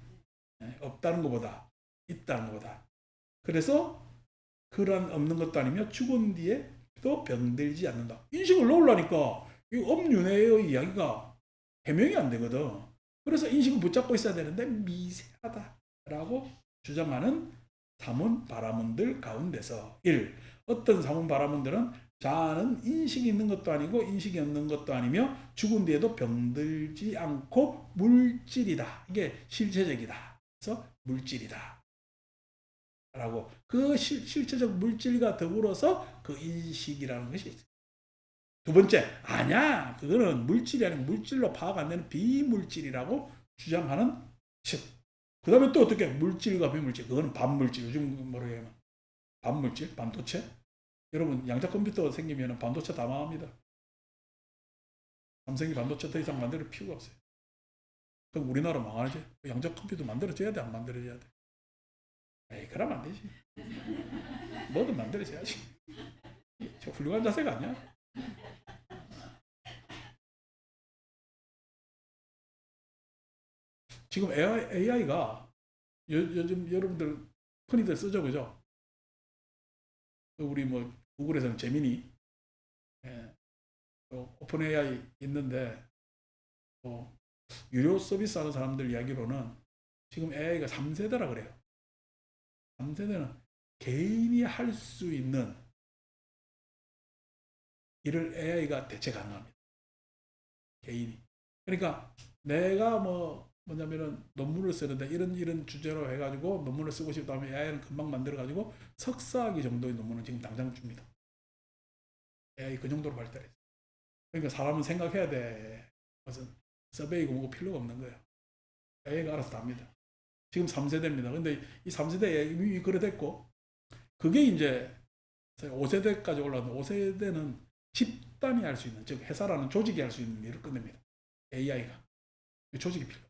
없다는 것보다 있다는 것보다. 그래서 그런 없는 것도 아니며 죽은 뒤에 또 병들지 않는다. 인식을 놓으려니까 이 업윤회의 이야기가 해명이 안 되거든. 그래서 인식을 붙잡고 있어야 되는데 미세하다라고 주장하는 사문 바라문들 가운데서 1. 어떤 사문 바라문들은 자아는 인식이 있는 것도 아니고 인식이 없는 것도 아니며 죽은 뒤에도 병들지 않고 물질이다. 이게 실체적이다. 그래서 물질이다. 라고 그 실체적 물질과 더불어서 그 인식이라는 것이 있어요. 두 번째, 아니야. 그거는 물질이 아니고 물질로 파악 안 되는 비물질이라고 주장하는 즉. 그 다음에 또 어떻게 물질과 비물질. 그거는 반물질. 요즘 뭐라 해야 반물질? 반도체? 여러분 양자 컴퓨터 생기면 반도체 다 망합니다. 삼성이 반도체 더 이상 만들 필요가 없어요. 그럼 우리나라 망하지. 양자 컴퓨터 만들어져야 돼? 안 만들어져야 돼? 에이, 그러면 안 되지. 뭐든 만들어져야지. 저 훌륭한 자세가 아니야? 지금 AI가 요즘 여러분들 흔히들 쓰죠, 그죠? 우리 뭐 구글에서는 제미니, 오픈 AI 있는데 유료 서비스 하는 사람들 이야기로는 지금 AI가 3세대라 그래요. 3세대는 개인이 할 수 있는 일을 AI가 대체 가능합니다. 개인이. 그러니까 내가 뭐냐면은 논문을 쓰는데 이런 주제로 해가지고 논문을 쓰고 싶다 하면 AI는 금방 만들어가지고 석사학위 정도의 논문은 지금 당장 줍니다. AI 그 정도로 발달했어요. 그러니까 사람은 생각해야 돼. 무슨 서베이고 뭐고 필요가 없는 거예요. AI가 알아서 다 합니다. 지금 3세대입니다. 근데 이 3세대에 이미 그래 됐고 그게 이제 5세대까지 올라왔는데 5세대는 집단이 할 수 있는, 즉 회사라는 조직이 할 수 있는 일을 끝냅니다. AI가. 조직이 필요.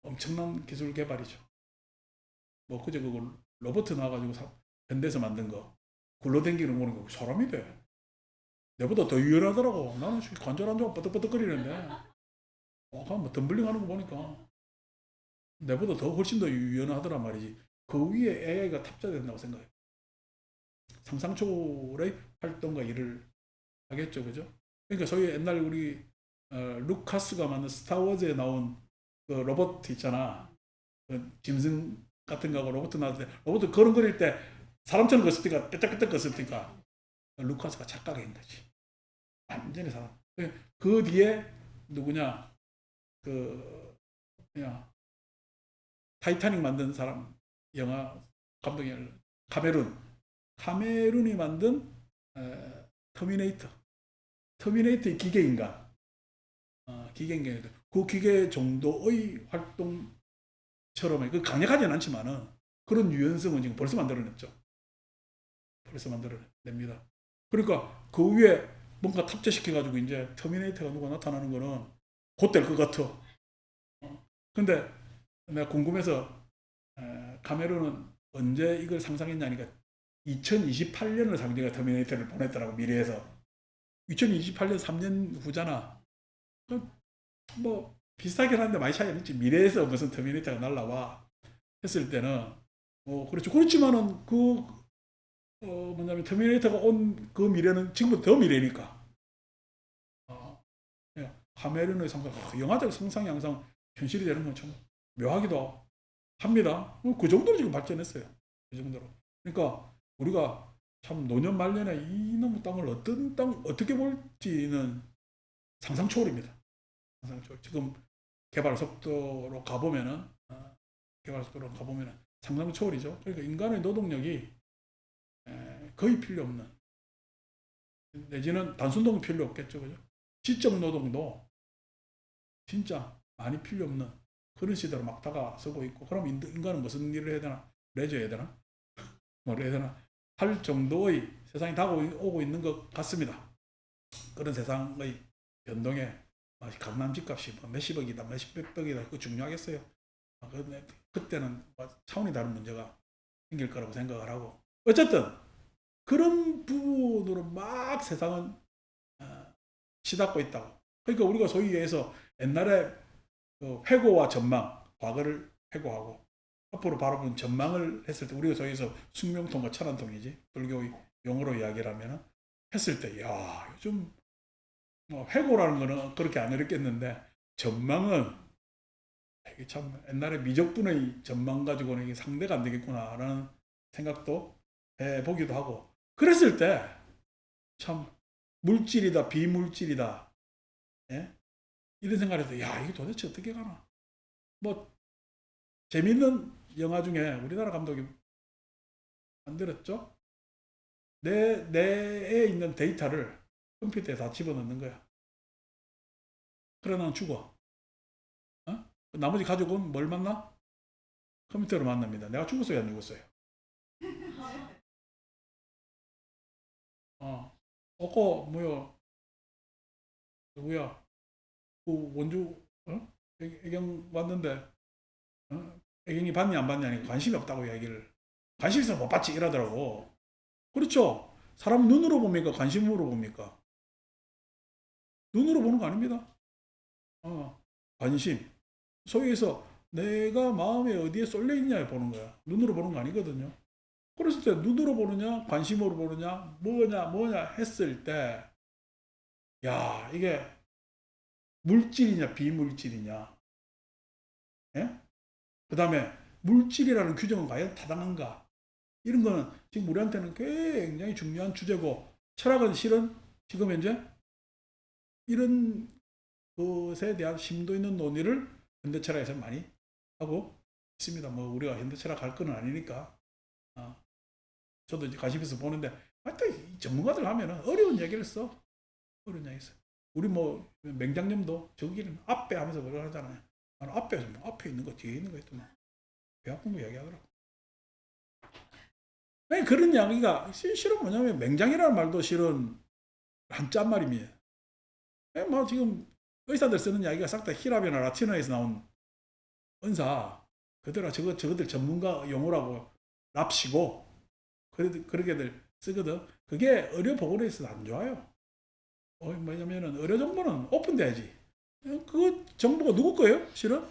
엄청난 기술 개발이죠. 뭐 그저 그걸 로봇 나와가지고 현대에서 만든 거 굴러댕기는 거는 거 사람이 돼. 내보다 더 유연하더라고. 나는 관절 안 좋아 버덕버덕거리는데 뭐 덤블링 하는 거 보니까 내보다 더 훨씬 더 유연하더란 말이지. 그 위에 AI가 탑재된다고 생각해요. 상상 초월의 활동과 일을 하겠죠, 그죠? 그러니까 소위 옛날 우리 루카스가 만든 스타워즈에 나온 그 로봇 있잖아. 그 짐승 같은 거하고 로봇 나왔을 때 로봇 걸음거릴 때 사람처럼 걷을 때가 떼짝떼짝 걷을 때가 루카스가 착각인 거지. 완전히 사람. 그 뒤에 누구냐? 그냥 타이타닉 만든 사람 영화 감독이 카메룬이 만든 터미네이터의 기계인간. 기계인간. 그 기계 정도의 활동처럼 그 강력하지는 않지만은 그런 유연성은 지금 벌써 만들어냈죠. 벌써 만들어냅니다. 그러니까 그 위에 뭔가 탑재시켜가지고 이제 터미네이터가 누가 나타나는 거는 곧 될 것 같아. 근데 내가 궁금해서 카메론은 언제 이걸 상상했냐니까 2028년을 상징해 터미네이터를 보냈더라고, 미래에서. 2028년 3년 후잖아. 뭐 비슷하긴 한데 많이 차이가 있지. 미래에서 무슨 터미네이터가 날라와 했을 때는 그렇죠. 그렇지만은 뭐냐면 터미네이터가 온 그 미래는 지금보다 더 미래니까. 어, 예. 카메론의 상상, 영화적 상상이 항상 현실이 되는 건 참 묘하기도 합니다. 그 정도로 지금 발전했어요. 그 정도로. 그러니까 우리가 참 노년 말년에 이놈의 땅을 어떤 땅 어떻게 볼지는 상상 초월입니다. 상상 초월. 지금 개발 속도로 가보면은 개발 속도로 가보면은 상상 초월이죠. 그러니까 인간의 노동력이 거의 필요 없는, 내지는 단순 노동 필요 없겠죠, 그죠? 지적 노동도 진짜 많이 필요 없는 그런 시대로 막 다가서고 있고, 그럼 인간은 무슨 일을 해야 되나? 레저 해야 되나? 뭐를 해야 되나? 할 정도의 세상이 다가오고 있는 것 같습니다. 그런 세상의 변동에 강남 집값이 뭐 몇십억이다, 몇십백억이다, 그거 중요하겠어요? 그때는 차원이 다른 문제가 생길 거라고 생각을 하고, 어쨌든 그런 부분으로 막 세상은 치닫고 있다고. 그러니까 우리가 소위 얘기해서 옛날에 회고와 전망, 과거를 회고하고 앞으로 바라보는 전망을 했을 때, 우리가 소위 해서 숙명통과 천안통이지, 불교의 용어로 이야기를 하면 했을 때, 야, 요즘 회고라는 거는 그렇게 안 어렵겠는데 전망은 이게 참 옛날에 미적분의 전망 가지고는 이게 상대가 안 되겠구나라는 생각도 해보기도 하고, 그랬을 때 참 물질이다 비물질이다, 예? 이런 생각을 해서, 야, 이게 도대체 어떻게 가나. 뭐 재밌는 영화 중에 우리나라 감독이 만들었죠. 뇌에 있는 데이터를 컴퓨터에 다 집어넣는 거야. 그러나 죽어. 어? 나머지 가족은 뭘 만나? 컴퓨터로 만납니다. 내가 죽었어요, 안 죽었어요? 뭐요? 누구야? 그 원주, 애경 왔는데, 애경이 봤니 안 봤니 하니까 관심이 없다고 이야기를. 관심 있어서 못 봤지 이러더라고. 그렇죠. 사람 눈으로 봅니까? 관심으로 봅니까? 눈으로 보는 거 아닙니다. 관심. 소위 해서 내가 마음에 어디에 쏠려 있냐에 보는 거야. 눈으로 보는 거 아니거든요. 그랬을 때 눈으로 보느냐, 관심으로 보느냐, 뭐냐 했을 때, 야, 이게 물질이냐, 비물질이냐, 예? 그 다음에 물질이라는 규정은 과연 타당한가? 이런 거는 지금 우리한테는 굉장히 중요한 주제고, 철학은 실은 지금 현재 이런 것에 대한 심도 있는 논의를 현대철학에서 많이 하고 있습니다. 뭐 우리가 현대철학 할 건 아니니까. 저도 이제 관심 있어 보는데, 하여튼 전문가들 하면은 어려운 얘기를 써. 어려운 얘기 써. 우리 뭐 맹장님도 저기는 앞에 하면서 그러 하잖아요. 나는 앞에서 뭐 앞에 있는 거 뒤에 있는 거 했더만 배 아픈 거 이야기하더라고. 그런 이야기가 실은 뭐냐면, 맹장이라는 말도 실은 한자 말입니다. 뭐 지금 의사들 쓰는 이야기가 싹 다 히랍이나 라틴어에서 나온 은사 그대로 저것들 전문가 용어라고 납시고 그렇게들 쓰거든. 그게 의료 보건에 있어서 안 좋아요. 뭐냐면은 의료 정보는 오픈돼야지. 그 정보가 누구 거예요? 실은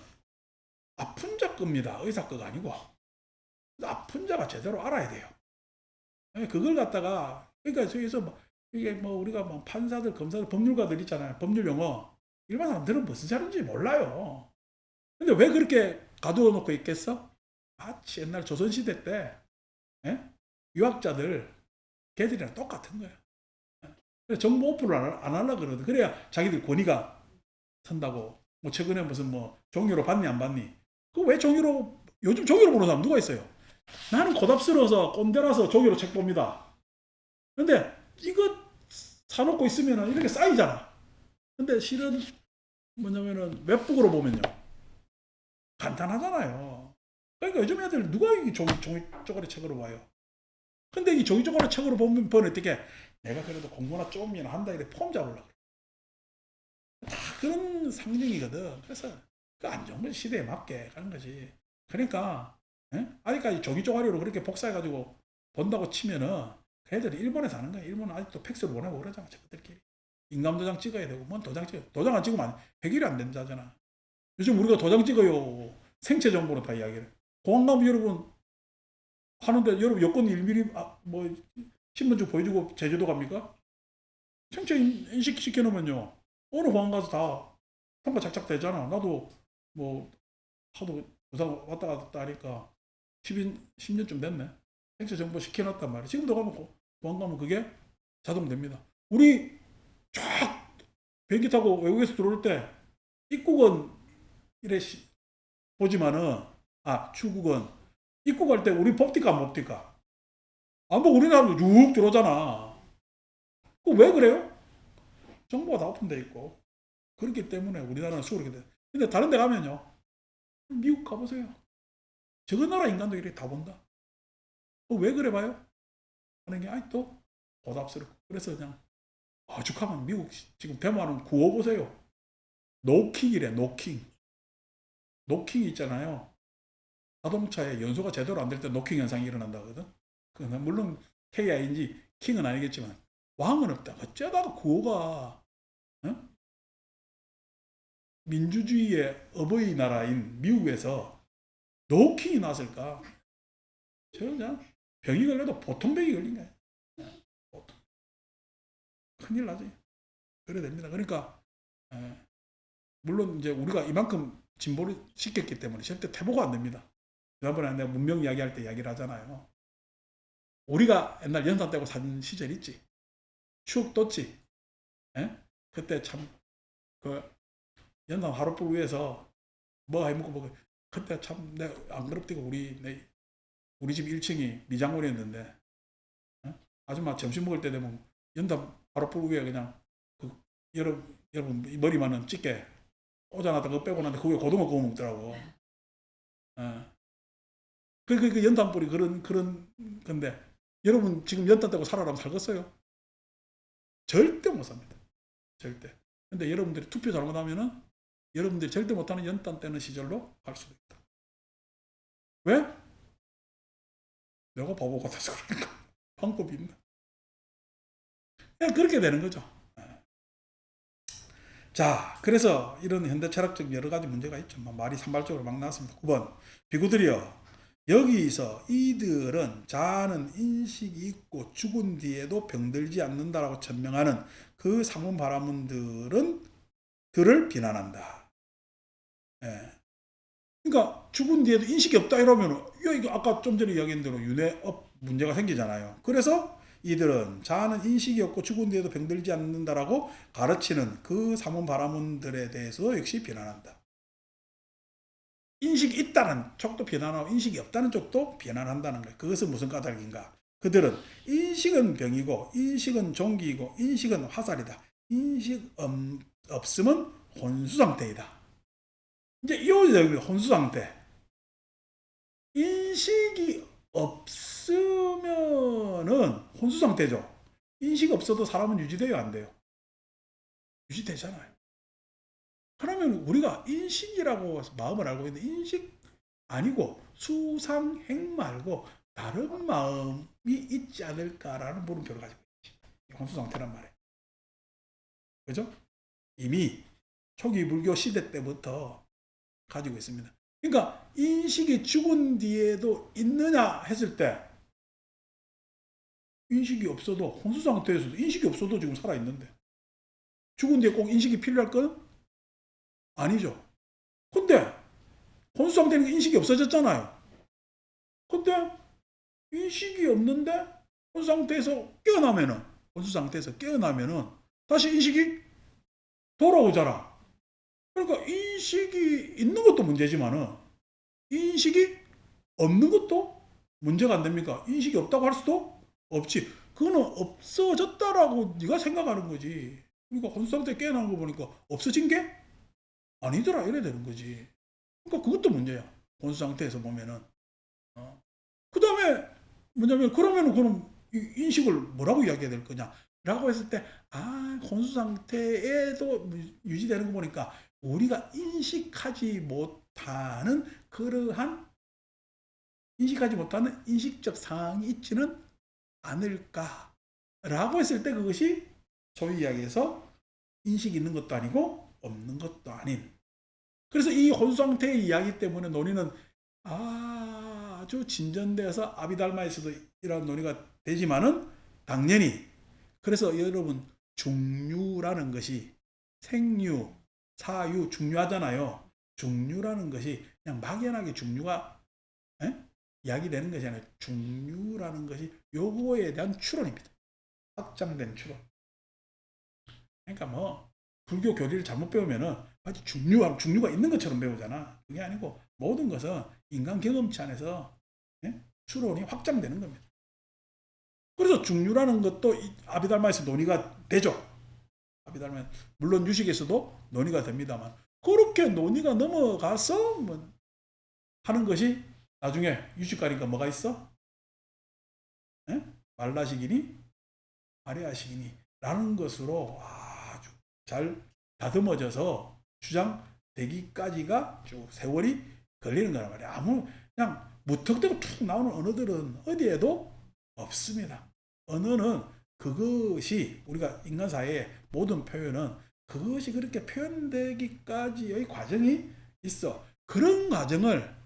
아픈 자 겁니다. 의사 거가 아니고. 아픈 자가 제대로 알아야 돼요. 그걸 갖다가, 그러니까 저기서 뭐 이게 뭐 우리가 뭐 판사들, 검사들, 법률가들 있잖아요. 법률 용어 일반 사람들은 무슨 자인지 몰라요. 근데 왜 그렇게 가두어 놓고 있겠어? 마치 옛날 조선시대 때, 예? 유학자들 걔들이랑 똑같은 거야. 그래서 정보 오픈을 안 하려고 그러거든. 그래야 자기들 권위가 선다고. 뭐 최근에 무슨 뭐 종이로 봤니 안 봤니? 그 왜 종이로, 요즘 종이로 보는 사람 누가 있어요? 나는 고답스러워서 꼰대라서 종이로 책 봅니다. 근데 이거 사놓고 있으면 이렇게 쌓이잖아. 근데 실은 뭐냐면은 웹북으로 보면요, 간단하잖아요. 그러니까 요즘 애들 누가 이 종이 쪼가리 책으로 봐요? 근데 이 종이 쪼가리 책으로 보면 어떻게, 내가 그래도 공부나 좀이나 한다 이래 폼 잡으려고 그래. 다 그런 상징이거든. 그래서 그 안 좋은 건 시대에 맞게 가는 거지. 그러니까 아직까지 종이 쪼가리로 그렇게 복사해가지고 본다고 치면은 걔들이 일본에 사는 거야. 일본은 아직도 팩스를 보내고 그러잖아. 저들끼리. 인감도장 찍어야 되고, 뭔 도장 찍어. 도장 안 찍으면 해결이 안 된다잖아. 요즘 우리가 도장 찍어요. 생체 정보로 다 이야기를. 공항 가면 여러분 하는데 여러분 여권 일일이 뭐 신분증 보여주고 제주도 갑니까? 생체 인식 시켜놓으면요. 어느 공항 가서 다 통과 착착 되잖아. 나도 뭐 하도 부산 왔다 갔다 하니까 10년쯤 됐네. 생체 정보 시켜놨단 말이야. 지금도 가면 공항 가면 그게 자동됩니다. 우리 쫙 비행기 타고 외국에서 들어올 때 입국은 이래 보지만은 출국은 입국할 때 우리 법디까 안 법디까? 안 보고 우리나라로 쭉 들어오잖아. 그 왜 그래요? 정보가 다 오픈돼 있고 그렇기 때문에 우리나라는 수그렇게 돼. 근데 다른 데 가면요. 미국 가보세요. 저거 나라 인간도 이렇게 다 본다. 왜 그래 봐요? 하는 게 아직도 보답스럽고. 그래서 그냥 오죽하면 미국 지금 대만은 구호 보세요. 노킹이래, 노킹. 노킹이 있잖아요. 자동차에 연소가 제대로 안 될 때 노킹 현상이 일어난다거든. 물론 KING, 킹은 아니겠지만 왕은 없다. 어쩌다가 구호가 민주주의의 어버이 나라인 미국에서 노킹이 났을까? 저 그냥 병이 걸려도 보통 병이 걸린 거야. 보통. 큰일 나지. 그래 됩니다. 그러니까 물론 이제 우리가 이만큼 진보를 시켰기 때문에 절대 퇴보가 안 됩니다. 지난번에 내가 문명 이야기할 때 이야기를 하잖아요. 우리가 옛날 연탄 떼고 산 시절 있지. 추억 돋지. 에? 그때 참 그 연탄 화롯불 위에서 뭐 해먹고 뭐 그때 참 내가 안 그럽디고 우리 집 1층이 미장원이었는데 아줌마 점심 먹을 때 되면 연탄 화롯불 위에 그냥 그 여러분 머리만은 찢게 오자마자 그거 빼고 나는데 그 위에 고등어 구워 먹더라고. 그 연탄불이 그런 건데 여러분 지금 연탄 떼고 살아라면 살겠어요? 절대 못 삽니다. 절대. 근데 여러분들이 투표 잘못하면은 여러분들이 절대 못하는 연탄 떼는 시절로 갈 수도 있다. 왜? 내가 바보 같아서 그러니까. 방법이 있나? 그냥 그렇게 되는 거죠. 자, 그래서 이런 현대 철학적 여러 가지 문제가 있죠. 말이 산발적으로 막 나왔습니다. 9번. 비구들이여. 여기서 이들은 자아는 인식이 있고 죽은 뒤에도 병들지 않는다라고 천명하는 그 사문 바라문들을 비난한다. 예. 그러니까 죽은 뒤에도 인식이 없다 이러면 이거 아까 좀 전에 이야기한 대로 윤회업 문제가 생기잖아요. 그래서 이들은 자아는 인식이 없고 죽은 뒤에도 병들지 않는다라고 가르치는 그 사문 바라문들에 대해서 역시 비난한다. 인식이 있다는 쪽도 비난하고 인식이 없다는 쪽도 비난한다는 거예요. 그것은 무슨 까닭인가? 그들은 인식은 병이고 인식은 종기이고 인식은 화살이다. 인식 없음은 혼수 상태이다. 이제 이 혼수 상태. 인식이 없으면은 혼수 상태죠. 인식 없어도 사람은 유지돼요, 안 돼요? 유지되잖아요. 그러면 우리가 인식이라고 마음을 알고 있는데 인식 아니고 수상행 말고 다른 마음이 있지 않을까라는 물음표를 가지고 있지. 혼수 상태란 말이에요. 그죠? 이미 초기 불교 시대 때부터 가지고 있습니다. 그러니까 인식이 죽은 뒤에도 있느냐 했을 때 인식이 없어도 혼수 상태에서도 인식이 없어도 지금 살아있는데 죽은 뒤에 꼭 인식이 필요할 건 아니죠. 근데 혼수 상태는 인식이 없어졌잖아요. 근데 인식이 없는데 혼수 상태에서 깨어나면은 다시 인식이 돌아오잖아. 그러니까 인식이 있는 것도 문제지만은 인식이 없는 것도 문제가 안 됩니까? 인식이 없다고 할 수도 없지. 그거는 없어졌다라고 네가 생각하는 거지. 그러니까 혼수 상태에 깨어나는 거 보니까 없어진 게 아니더라 이래 되는 거지. 그러니까 그것도 문제야. 혼수 상태에서 보면은. 그 다음에 뭐냐면 그러면은 그럼 인식을 뭐라고 이야기해야 될 거냐? 라고 했을 때 혼수 상태에도 유지되는 거 보니까 우리가 인식하지 못하는 그러한 인식하지 못하는 인식적 상황이 있지는 않을까라고 했을 때 그것이 소위 이야기해서 인식이 있는 것도 아니고 없는 것도 아닌. 그래서 이 혼수상태의 이야기 때문에 논의는 아주 진전되어서 아비달마에서도 이런 논의가 되지만은 당연히 그래서 여러분 중류라는 것이 생류, 사유, 중류하잖아요. 중류라는 것이 그냥 막연하게 중류가 이야기되는 것이 아니라 중류라는 것이 요거에 대한 추론입니다. 확장된 추론. 그러니까 뭐 불교 교리를 잘못 배우면은 마치 중류가 있는 것처럼 배우잖아. 그게 아니고 모든 것은 인간 경험치 안에서 추론이 확장되는 겁니다. 그래서 중류라는 것도 아비달마에서 논의가 되죠. 아비달마 물론 유식에서도 논의가 됩니다만 그렇게 논의가 넘어가서 뭐 하는 것이 나중에 유식 가니까 뭐가 있어? 말라식이니 아레아식이니 라는 것으로 아주 잘 다듬어져서 주장되기까지가 쭉 세월이 걸리는 거란 말이야. 그냥 무턱대고 툭 나오는 언어들은 어디에도 없습니다. 언어는 그것이 우리가 인간사회의 모든 표현은 그것이 그렇게 표현되기까지의 과정이 있어. 그런 과정을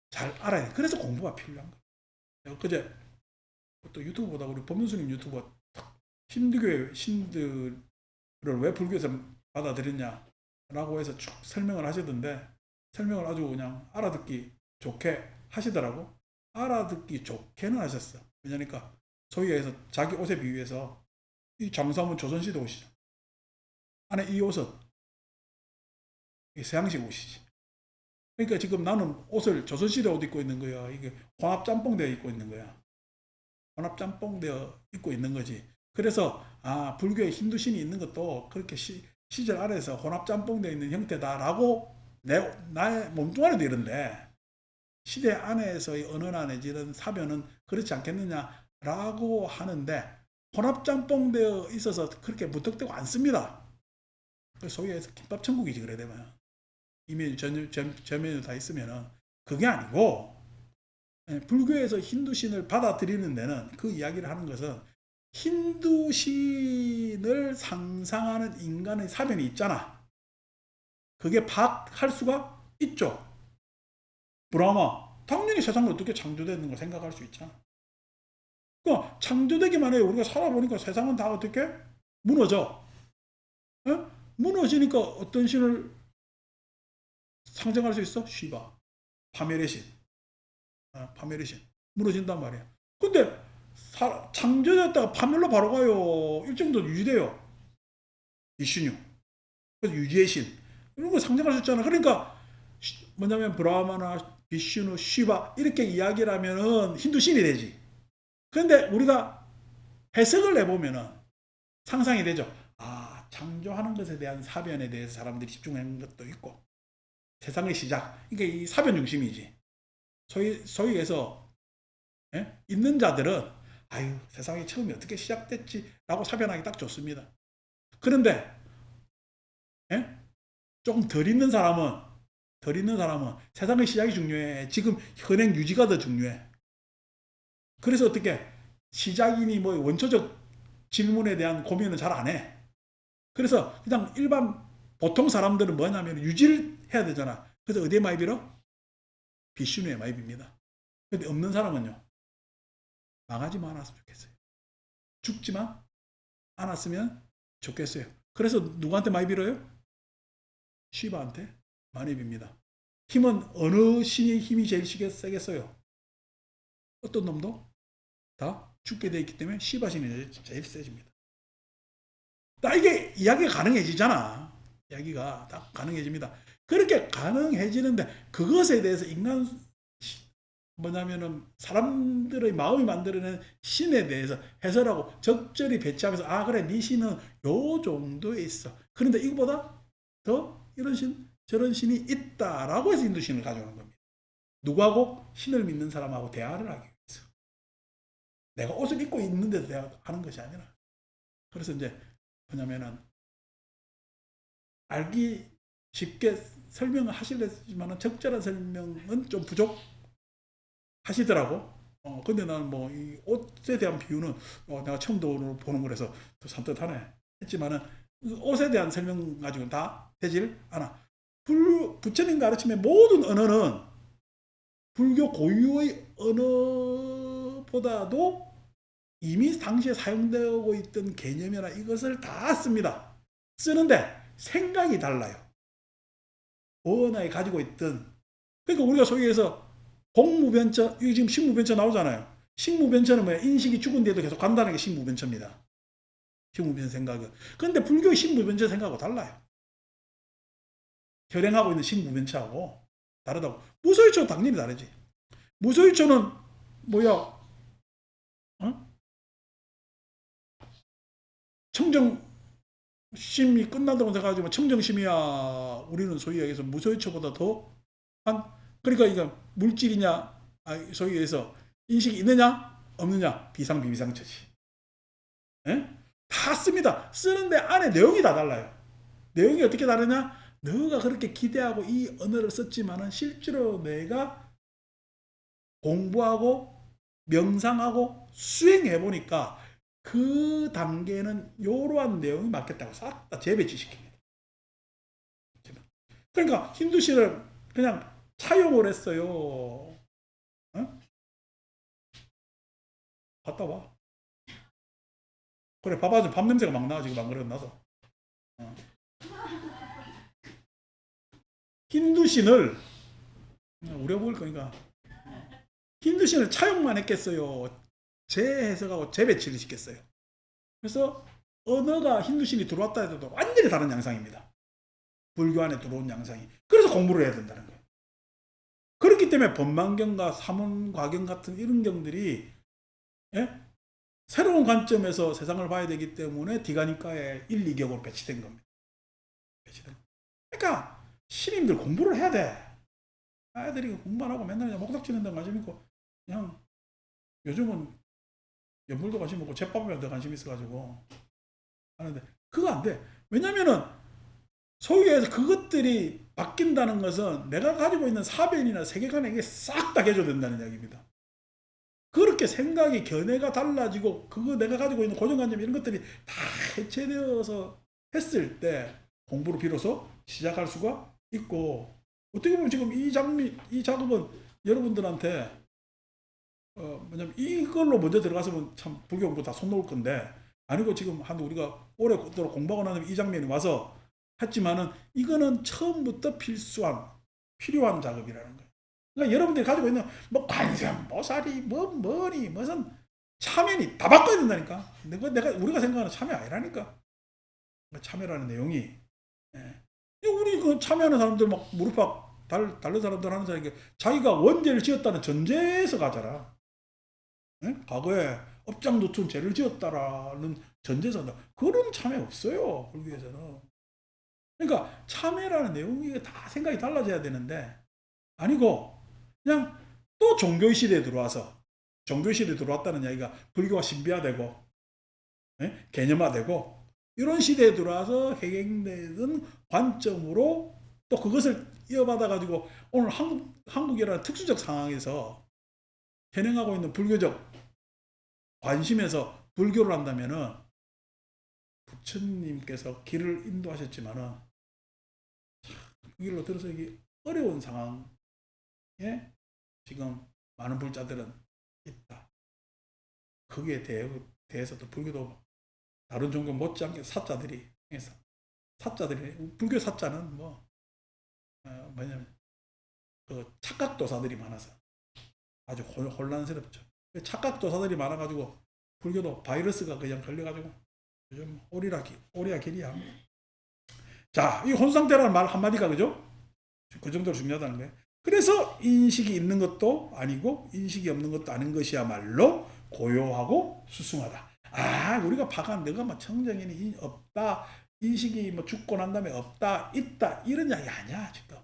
잘 알아야 돼. 그래서 공부가 필요한 거야. 그제 또 유튜브 보다가 우리 법륜스님 유튜버 힌두교의 신들을 왜 불교에서 받아들였냐라고 해서 쭉 설명을 하시던데 설명을 아주 그냥 알아듣기 좋게 하시더라고. 알아듣기 좋게는 하셨어. 왜냐니까 소위 해서 자기 옷에 비유해서 이 장사하면 조선시대 옷이죠. 안에 이 옷은 서양식 옷이지. 그러니까 지금 나는 옷을 조선시대 옷 입고 있는 거야. 이게 혼합짬뽕 되어 입고 있는 거야. 혼합짬뽕 되어 입고 있는 거지. 그래서 불교에 힌두신이 있는 것도 그렇게 시절 아래에서 혼합짬뽕 되어 있는 형태다라고 나의 몸뚱아리도 이런데 시대 안에서의 언어나 내지는 사변은 그렇지 않겠느냐라고 하는데 혼합짬뽕 되어 있어서 그렇게 무턱대고 안 씁니다. 소위 해서 김밥천국이지 그래 되면 이메뉴 전 메뉴 다 있으면은 그게 아니고 불교에서 힌두신을 받아들이는 데는 그 이야기를 하는 것은 힌두신을 상상하는 인간의 사변이 있잖아. 그게 파악할 수가 있죠. 브라마 당연히 세상을 어떻게 창조되는 걸 생각할 수 있잖아. 그러니까 창조되기만 해요. 우리가 살아보니까 세상은 다 어떻게 무너져. 무너지니까 어떤 신을 상정할 수 있어? 시바, 파멸의 신. 파멸의 신. 무너진단 말이야. 근데 창조됐다가 파멸로 바로 가요. 일정도 유지돼요. 비슈뉴. 그래서 유지의 신. 이런 거 상정할 수 있잖아. 그러니까 뭐냐면 브라마나 비슈누, 시바 이렇게 이야기를 하면은 힌두 신이 되지. 그런데 우리가 해석을 내보면은 상상이 되죠. 창조하는 것에 대한 사변에 대해서 사람들이 집중하는 것도 있고 세상의 시작. 그러니까 이 사변 중심이지. 소위에서 있는 자들은 세상이 처음이 어떻게 시작됐지라고 사변하기 딱 좋습니다. 그런데 조금 덜 있는 사람은 세상의 시작이 중요해. 지금 현행 유지가 더 중요해. 그래서 어떻게 시작이니 뭐 원초적 질문에 대한 고민은 잘 안 해. 그래서 그냥 일반 보통 사람들은 뭐냐면 유지를 해야 되잖아. 그래서 어디에 많이 빌어? 비슈누에 많이 빕니다. 근데 없는 사람은요. 망하지만 않았으면 좋겠어요. 죽지만 않았으면 좋겠어요. 그래서 누구한테 많이 빌어요? 시바한테 많이 빕니다. 힘은 어느 신의 힘이 제일 세겠어요? 어떤 놈도 다 죽게 되어 있기 때문에 시바 신이 제일 세집니다. 이게 이야기가 가능해지잖아. 이야기가 다 가능해집니다. 그렇게 가능해지는데 그것에 대해서 인간 뭐냐면은 사람들의 마음이 만들어낸 신에 대해서 해설하고 적절히 배치하면서 그래 네 신은 요 정도에 있어. 그런데 이거보다 더 이런 신 저런 신이 있다라고 해서 힌두신을 가져오는 겁니다. 누구하고? 신을 믿는 사람하고 대화를 하기 위해서. 내가 옷을 입고 있는데도 대화하는 것이 아니라. 그래서 이제 뭐냐면은 알기 쉽게 설명을 하시려지만 적절한 설명은 좀 부족. 하시더라고. 근데 나는 뭐 이 옷에 대한 비유는 내가 처음 보는 거라서 또 산뜻하네 했지만은 그 옷에 대한 설명 가지고는 다 되질 않아. 부처님 가르침의 모든 언어는 불교 고유의 언어보다도 이미 당시에 사용되고 있던 개념이나 이것을 다 씁니다. 쓰는데 생각이 달라요. 언어에 가지고 있던. 그러니까 우리가 소위 해서 공무변처, 이거 지금 식무변처 나오잖아요. 식무변처는 뭐야? 인식이 죽은 뒤에도 계속 간다는 게 식무변처입니다. 식무변처 생각은. 그런데 불교의 식무변처 생각하고 달라요. 결행하고 있는 식무변처하고 다르다고. 무소유처 당연히 다르지. 무소유처는 뭐야? 어? 청정심이 끝난다고 생각하지만 청정심이야. 우리는 소위 얘기해서 무소유처보다 더 한, 그러니까 이거 물질이냐, 소위 얘기해서 인식이 있느냐 없느냐 비상비비상처지. 예? 다 씁니다. 쓰는데 안에 내용이 다 달라요. 내용이 어떻게 다르냐? 너가 그렇게 기대하고 이 언어를 썼지만은 실제로 내가 공부하고 명상하고 수행해 보니까 그 단계는 이러한 내용이 맞겠다고 싹 다 재배치시킵니다. 그러니까 힌두신을 그냥 차용을 했어요. 어? 갔다 와. 그래, 봐봐. 밥 냄새가 막 나, 지금 안 그래도 나서. 어. 힌두신을, 우려 먹을 거니까. 힌두신을 차용만 했겠어요. 재해석하고 재배치를 시켰어요. 그래서 언어가 힌두신이 들어왔다 해도 완전히 다른 양상입니다. 불교 안에 들어온 양상이. 그래서 공부를 해야 된다는 거예요. 그렇기 때문에 법망경과 사문과경 같은 이런 경들이 예? 새로운 관점에서 세상을 봐야 되기 때문에 디가니카에 1, 2격으로 배치된 겁니다. 그러니까 신임들 공부를 해야 돼. 아이들이 공부만 하고 맨날 그냥 목닥치는 데 관심 있고 그냥 요즘은 연불도 관심 없고 제밥에 더 관심 있어가지고 하는데 그거 안 돼. 왜냐면은 소위 해서 그것들이 바뀐다는 것은 내가 가지고 있는 사변이나 세계관에 이게 싹 다 개조된다는 이야기입니다. 그렇게 생각이 견해가 달라지고 그거 내가 가지고 있는 고정관념 이런 것들이 다 해체되어서 했을 때 공부를 비로소 시작할 수가 있고 어떻게 보면 지금 이 작업은 여러분들한테 뭐냐면 이걸로 먼저 들어갔으면 참 불교 공부 다 손 놓을 건데 아니고 지금 한 우리가 오래도록 공부하고 나면 이 장면이 와서 했지만은 이거는 처음부터 필요한 작업이라는 거예요. 그러니까 여러분들이 가지고 있는 뭐 관세음, 모사리, 뭐 머리, 무슨 참여니 다 바꿔야 된다니까. 내가 우리가 생각하는 참여 아니라니까. 참여라는 내용이 예. 우리 그 참여하는 사람들 막 무릎팍 다른 사람들 하는 사람이 자기가 원죄를 지었다는 전제에서 가잖아. 예? 과거에 업장도춘 죄를 지었다라는 전제에서 그런 참여 없어요. 불교에서는. 그러니까 참여라는 내용이 다 생각이 달라져야 되는데 아니고 그냥 또 종교의 시대에 들어와서 종교의 시대에 들어왔다는 이야기가 불교가 신비화되고 예? 개념화되고 이런 시대에 들어와서 해경되는 관점으로 또 그것을 이어받아 가지고 오늘 한국이라는 특수적 상황에서 현행하고 있는 불교적 관심에서 불교를 한다면은 부처님께서 길을 인도하셨지만은 그 길로 들어서 이게 어려운 상황에 지금 많은 불자들은 있다. 거기에 대해서도 불교도 다른 종교 못지않게 사자들이 불교 사자는 뭐냐면 그 착각도사들이 많아서 아주 혼란스럽죠. 착각도사들이 많아가지고 불교도 바이러스가 그냥 걸려가지고 요즘 오리야길이야. 자, 이 혼상태라는 말 한마디가 그죠? 그 정도로 중요하다는 거예요. 그래서 인식이 있는 것도 아니고 인식이 없는 것도 아닌 것이야말로 고요하고 수승하다. 우리가 파간 너가 뭐 청정인이 없다, 인식이 뭐 죽고 난 다음에 없다, 있다 이런 이야기 아니야 지금.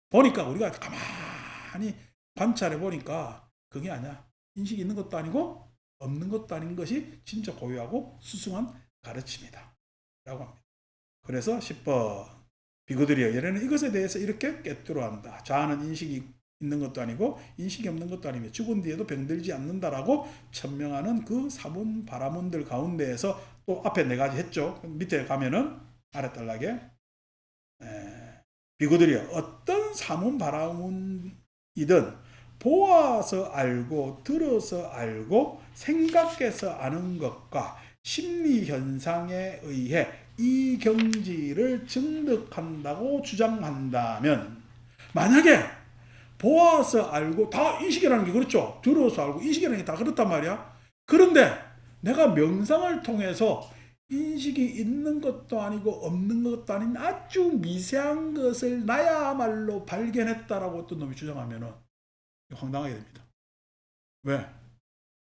보니까 우리가 가만히 관찰해 보니까 그게 아니야. 인식이 있는 것도 아니고 없는 것도 아닌 것이 진짜 고유하고 수승한 가르침이다. 라고 합니다. 그래서 10번 비구들이여 얘네는 이것에 대해서 이렇게 꿰뚫어 한다. 자아는 인식이 있는 것도 아니고 인식이 없는 것도 아니며 죽은 뒤에도 병들지 않는다라고 천명하는 그 사문 바라문들 가운데에서 또 앞에 네 가지 했죠. 밑에 가면은 아래떨락에 비구들이여 어떤 사문 바라문이든 보아서 알고 들어서 알고 생각해서 아는 것과 심리 현상에 의해 이 경지를 증득한다고 주장한다면, 만약에 보아서 알고 다 인식이라는 게 그렇죠. 들어서 알고 인식이라는 게 다 그렇단 말이야. 그런데 내가 명상을 통해서 인식이 있는 것도 아니고 없는 것도 아닌 아주 미세한 것을 나야말로 발견했다라고 어떤 놈이 주장하면은 황당하게 됩니다. 왜?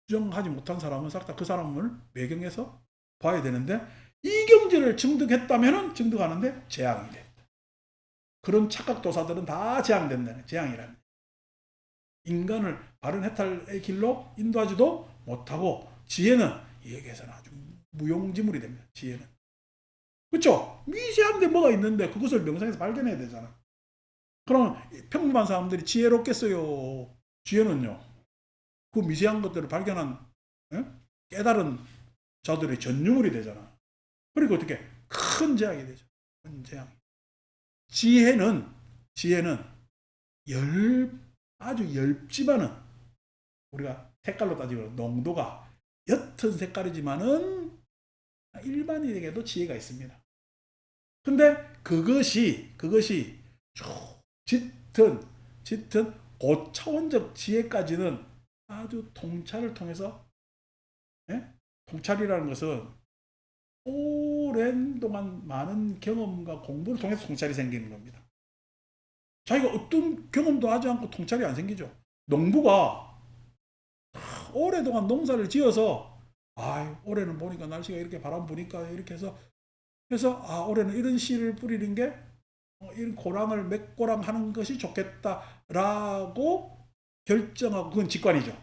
주장하지 못한 사람은 싹 다 그 사람을 매경해서 봐야 되는데, 이 경지를 증득했다면은 증득하는데 재앙이 돼. 그런 착각도사들은 다 재앙된다는, 재앙이라는. 인간을 바른 해탈의 길로 인도하지도 못하고, 지혜는 여기에서는 아주 무용지물이 됩니다. 지혜는. 그렇죠? 미세한 데 뭐가 있는데 그것을 명상에서 발견해야 되잖아. 그럼 평범한 사람들이 지혜롭겠어요? 지혜는요, 그 미세한 것들을 발견한 깨달은 자들의 전유물이 되잖아. 그리고 어떻게 큰 재앙이 되죠. 큰 재앙. 지혜는 아주 엷지만은, 우리가 색깔로 따지면 농도가 옅은 색깔이지만은 일반인에게도 지혜가 있습니다. 근데 그것이 짙은 고차원적 지혜까지는 아주 통찰을 통해서, 통찰이라는 것은 오랜 동안 많은 경험과 공부를 통해서 통찰이 생기는 겁니다. 자기가 어떤 경험도 하지 않고 통찰이 안 생기죠. 농부가 오랫동안 농사를 지어서, 올해는 보니까 날씨가 이렇게 바람 부니까 이렇게 해서 올해는 이런 씨를 뿌리는 게 이런 고랑을 몇 고랑 하는 것이 좋겠다라고 결정하고, 그건 직관이죠.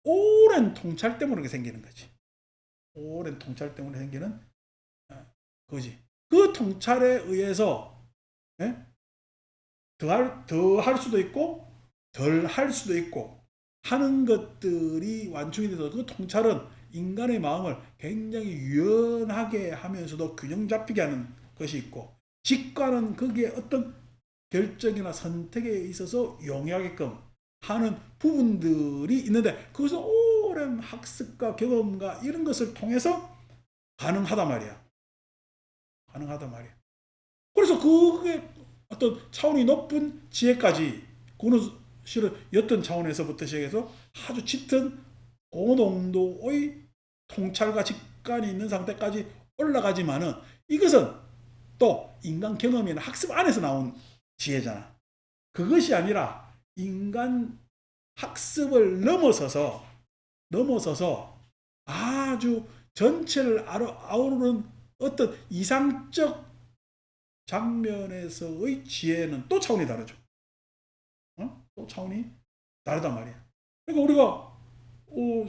오랜 통찰 때문에 생기는 거지. 오랜 통찰 때문에 생기는 거지. 그 통찰에 의해서 더할 수도 있고 덜 할 수도 있고 하는 것들이 완충이 돼서, 그 통찰은 인간의 마음을 굉장히 유연하게 하면서도 균형 잡히게 하는 것이 있고, 직관은 거기에 어떤 결정이나 선택에 있어서 용이하게끔 하는 부분들이 있는데, 그것은 오랜 학습과 경험과 이런 것을 통해서 가능하단 말이야. 그래서 그게 어떤 차원이 높은 지혜까지, 그거는 실은 어떤 차원에서부터 시작해서 아주 짙은 고농도의 통찰과 직관이 있는 상태까지 올라가지만은, 이것은 또 인간 경험이나 학습 안에서 나온 지혜잖아. 그것이 아니라 인간 학습을 넘어서서 아주 전체를 아우르는 어떤 이상적 장면에서의 지혜는 또 차원이 다르죠. 또 차원이 다르단 말이야. 그러니까 우리가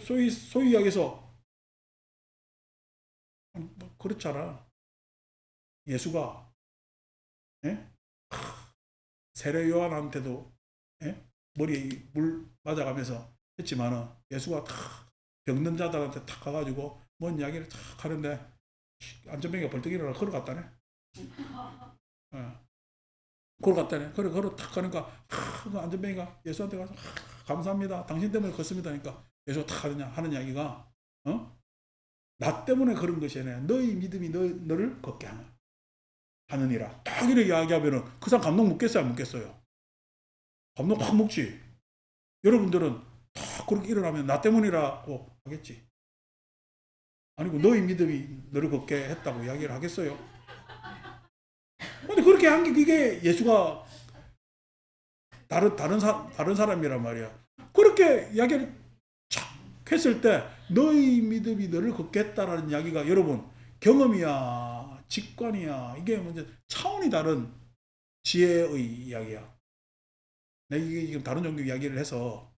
소위 이야기해서 그렇잖아. 예수가 세례 요한한테도 머리에 물 맞아가면서 했지만은, 예수가 탁 병든 자들한테 탁 가가지고 뭔 이야기를 탁 하는데 안전뱅이가 벌떡 일어나 걸어갔다네. 걸어갔다네. 걸어 탁 가니까 그 안전뱅이가 예수한테 가서 감사합니다, 당신 때문에 걷습니다 하니까, 예수가 탁 하는 이야기가 나 때문에 그런 것이 아니라 너희 믿음이 너를 걷게 하느니라. 딱 이렇게 이야기하면은 그 사람 감동 묻겠어요, 안 묻겠어요? 감동 확 먹지. 여러분들은 딱 그렇게 일어나면 나 때문이라고 하겠지. 아니고 너희 믿음이 너를 걷게 했다고 이야기를 하겠어요? 근데 그렇게 한 게, 그게 예수가 다른 사람이란 말이야. 그렇게 이야기를 착 했을 때 너희 믿음이 너를 걷게 했다라는 이야기가, 여러분, 경험이야 직관이야, 이게 먼저 차원이 다른 지혜의 이야기야. 내가 이게 지금 다른 종교 이야기를 해서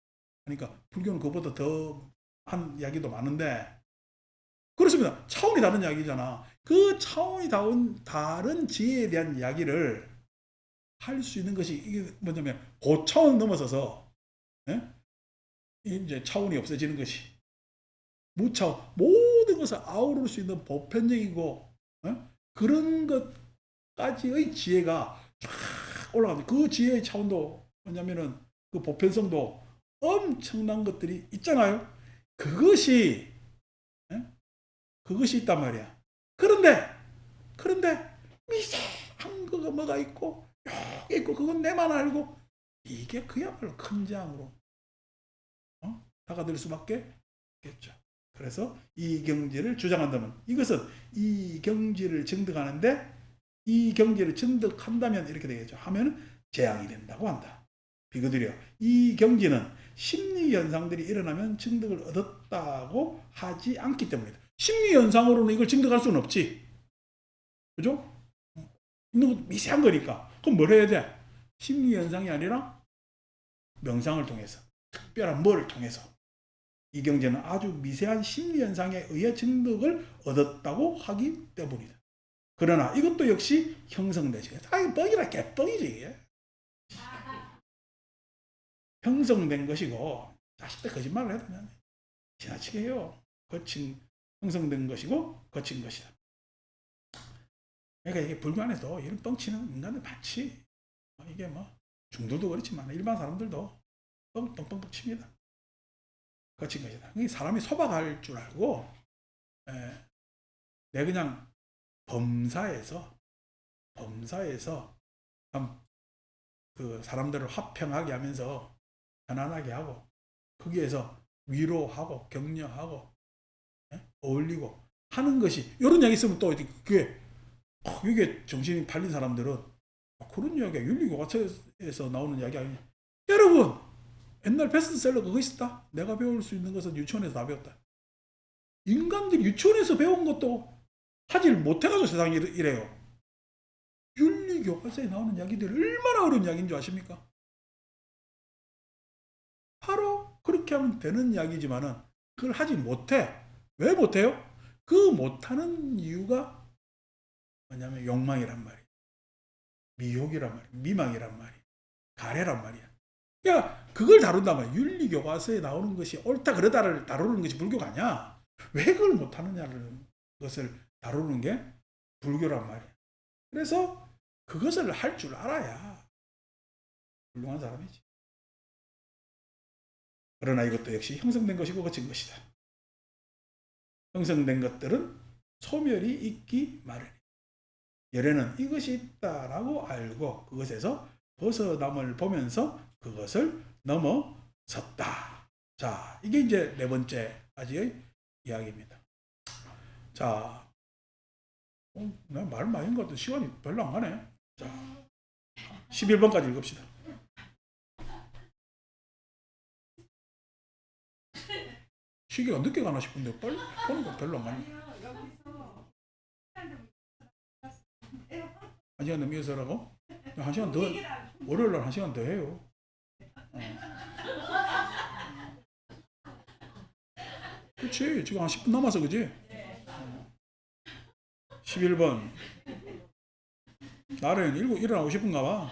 그러니까 불교는 그보다 더 한 이야기도 많은데, 그렇습니다. 차원이 다른 이야기잖아. 그 차원이 다른 지혜에 대한 이야기를 할 수 있는 것이 이게 뭐냐면 고차원 넘어서서 예? 이제 차원이 없어지는 것이 무차원 모든 것을 아우를 수 있는 보편적이고 그런 것까지의 지혜가 쫙 올라갑니다. 그 지혜의 차원도 뭐냐면은 그 보편성도 엄청난 것들이 있잖아요. 그것이 그것이 있단 말이야. 그런데 미세한 거가 뭐가 있고 여기 있고 그건 내만 알고 이게 그야말로 큰 재앙으로 다가들 수밖에 없겠죠. 그래서 이 경지를 주장한다면 이것은 이 경지를 증득하는데 이 경지를 증득한다면 이렇게 되겠죠. 하면 재앙이 된다고 한다. 비거들이요. 이 경지는 심리 현상들이 일어나면 증득을 얻었다고 하지 않기 때문이다. 심리 현상으로는 이걸 증득할 수는 없지. 그죠? 있는 것 미세한 거니까. 그럼 뭘 해야 돼? 심리 현상이 아니라 명상을 통해서 특별한 뭐를 통해서 이 경제는 아주 미세한 심리 현상에 의해 증득을 얻었다고 하기 때문이다. 그러나 이것도 역시 형성되지. 이거 뻥이라 개뻥이지 이게. 형성된 것이고 자식들 거짓말을 해도 그냥 지나치게 해요. 형성된 것이고 거친 것이다. 그러니까 이게 불교 안에서 이런 뻥치는 인간들 많지. 이게 뭐 중도도 그렇지만 일반 사람들도 뻥뻥뻥 칩니다. 거친 것이다. 사람이 소박할 줄 알고 내 그냥 범사에서 그 사람들을 화평하게 하면서 편안하게 하고 거기에서 위로하고 격려하고 어울리고 하는 것이 이런 이야기 있으면 또 그게 이게 정신이 팔린 사람들은 그런 이야기가 윤리교과서에서 나오는 이야기 아니냐. 여러분 옛날 베스트셀러 그거 있었다. 내가 배울 수 있는 것은 유치원에서 다 배웠다. 인간들이 유치원에서 배운 것도 하질 못해가지고 세상이 이래요. 윤리교과서에 나오는 이야기들이 얼마나 어려운 이야기인 줄 아십니까? 바로 그렇게 하면 되는 이야기지만은 그걸 하지 못해. 왜 못해요? 그 못하는 이유가 뭐냐면 욕망이란 말이야. 미혹이란 말이야. 미망이란 말이야. 가래란 말이야. 그러니까 그걸 다룬단 말이야. 윤리교과서에 나오는 것이 옳다 그르다를 다루는 것이 불교가 아니야. 왜 그걸 못하느냐는 것을 다루는 게 불교란 말이야. 그래서 그것을 할 줄 알아야 훌륭한 사람이지. 그러나 이것도 역시 형성된 것이고 거친 것이다. 형성된 것들은 소멸이 있기 마련이다. 열애는 이것이 있다라고 알고 그것에서 벗어남을 보면서 그것을 넘어섰다. 자, 이게 이제 네 번째 가지의 이야기입니다. 자, 난 말 많이 한 것 같아. 시간이 별로 안 가네. 자, 11번까지 읽읍시다. 시계가 늦게 가나 싶은데 빨리 보는 거 별로 안 가네. 한 시간 넘겨서라고? 한 시간 더, 월요일날 한 시간 더 해요. 그치, 지금 한 10분 남아서 그지? 11번. 나는 일어나고 싶은가 봐.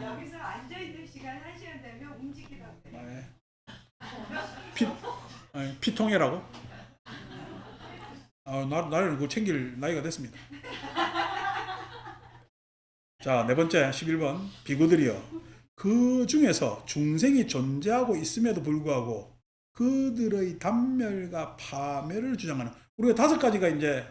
여기서 앉아있는 시간 1시간 되면 움직이라고 해. 피통이라고? 나는 그거 챙길 나이가 됐습니다. 자, 네 번째 11번. 비구들이여. 그 중에서 중생이 존재하고 있음에도 불구하고 그들의 단멸과 파멸을 주장하는 우리가 5가지가 이제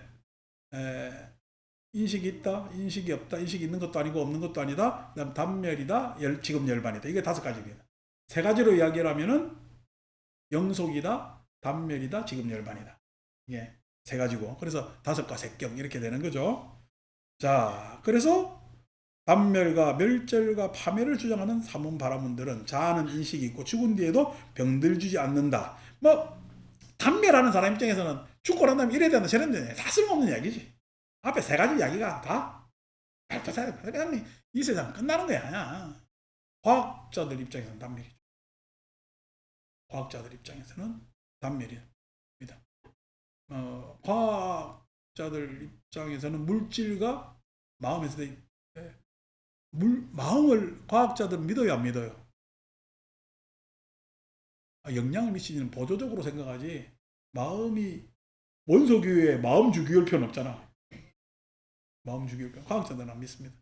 인식이 있다, 인식이 없다, 인식이 있는 것도 아니고 없는 것도 아니다. 그다음 단멸이다, 지금 열반이다. 이게 5가지입니다. 3가지로 이야기를 하면은 영속이다, 단멸이다, 지금 열반이다. 이게 3가지고 그래서 5과 색경 이렇게 되는 거죠. 자, 그래서 단멸과 멸절과 파멸을 주장하는 사문 바라문들은 자아는 인식이 있고 죽은 뒤에도 병들 주지 않는다. 뭐 단멸하는 사람 입장에서는 죽고 난 다음에 이래야 된다 저래야 된다 다 쓸모없는 이야기지. 앞에 3가지 이야기가 다 그냥 이 세상 끝나는 거야. 과학자들 입장에서는 단멸이죠. 과학자들 입장에서는 단멸입니다. 과학자들 입장에서는 물질과 마음에서 마음을 과학자들은 믿어요, 안 믿어요? 영향을 미치는 보조적으로 생각하지. 마음이 원소교회 마음 주기율표는 없잖아. 마음 주기율표. 과학자들은 안 믿습니다.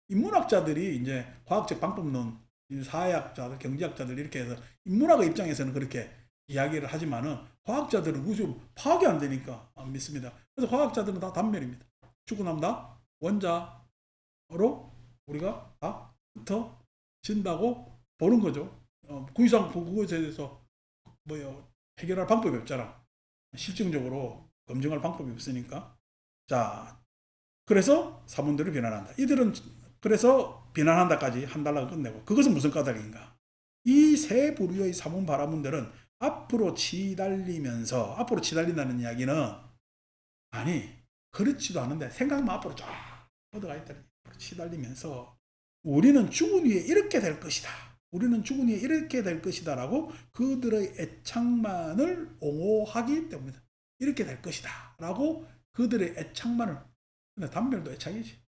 인문학자들이 이제 과학적 방법론, 사회학자들, 경제학자들 이렇게 해서 인문학의 입장에서는 그렇게 이야기를 하지만은 과학자들은 그것이 파악이 안 되니까 안 믿습니다. 그래서 과학자들은 다 단멸입니다. 죽고 나면 다 원자로 우리가 다 흩어진다고 보는 거죠. 그 이상 그것에 대해서 뭐요 해결할 방법이 없잖아. 실증적으로 검증할 방법이 없으니까. 자, 그래서 사문들을 비난한다. 이들은 그래서 비난한다까지 한 달러가 끝내고, 그것은 무슨 까닭인가? 이 세 부류의 사문 바라문들은 앞으로 치달린다는 이야기는, 아니 그렇지도 않은데 생각만 앞으로 쫙 뻗어가 있다. 치달리면서 우리는 죽은 후에 이렇게 될 것이다. 우리는 죽은 후에 이렇게 될 것이다 라고 그들의 애착만을 옹호하기 때문이다. 이렇게 될 것이다 라고 그들의 애착만을. 근데 단멸도 애착이지.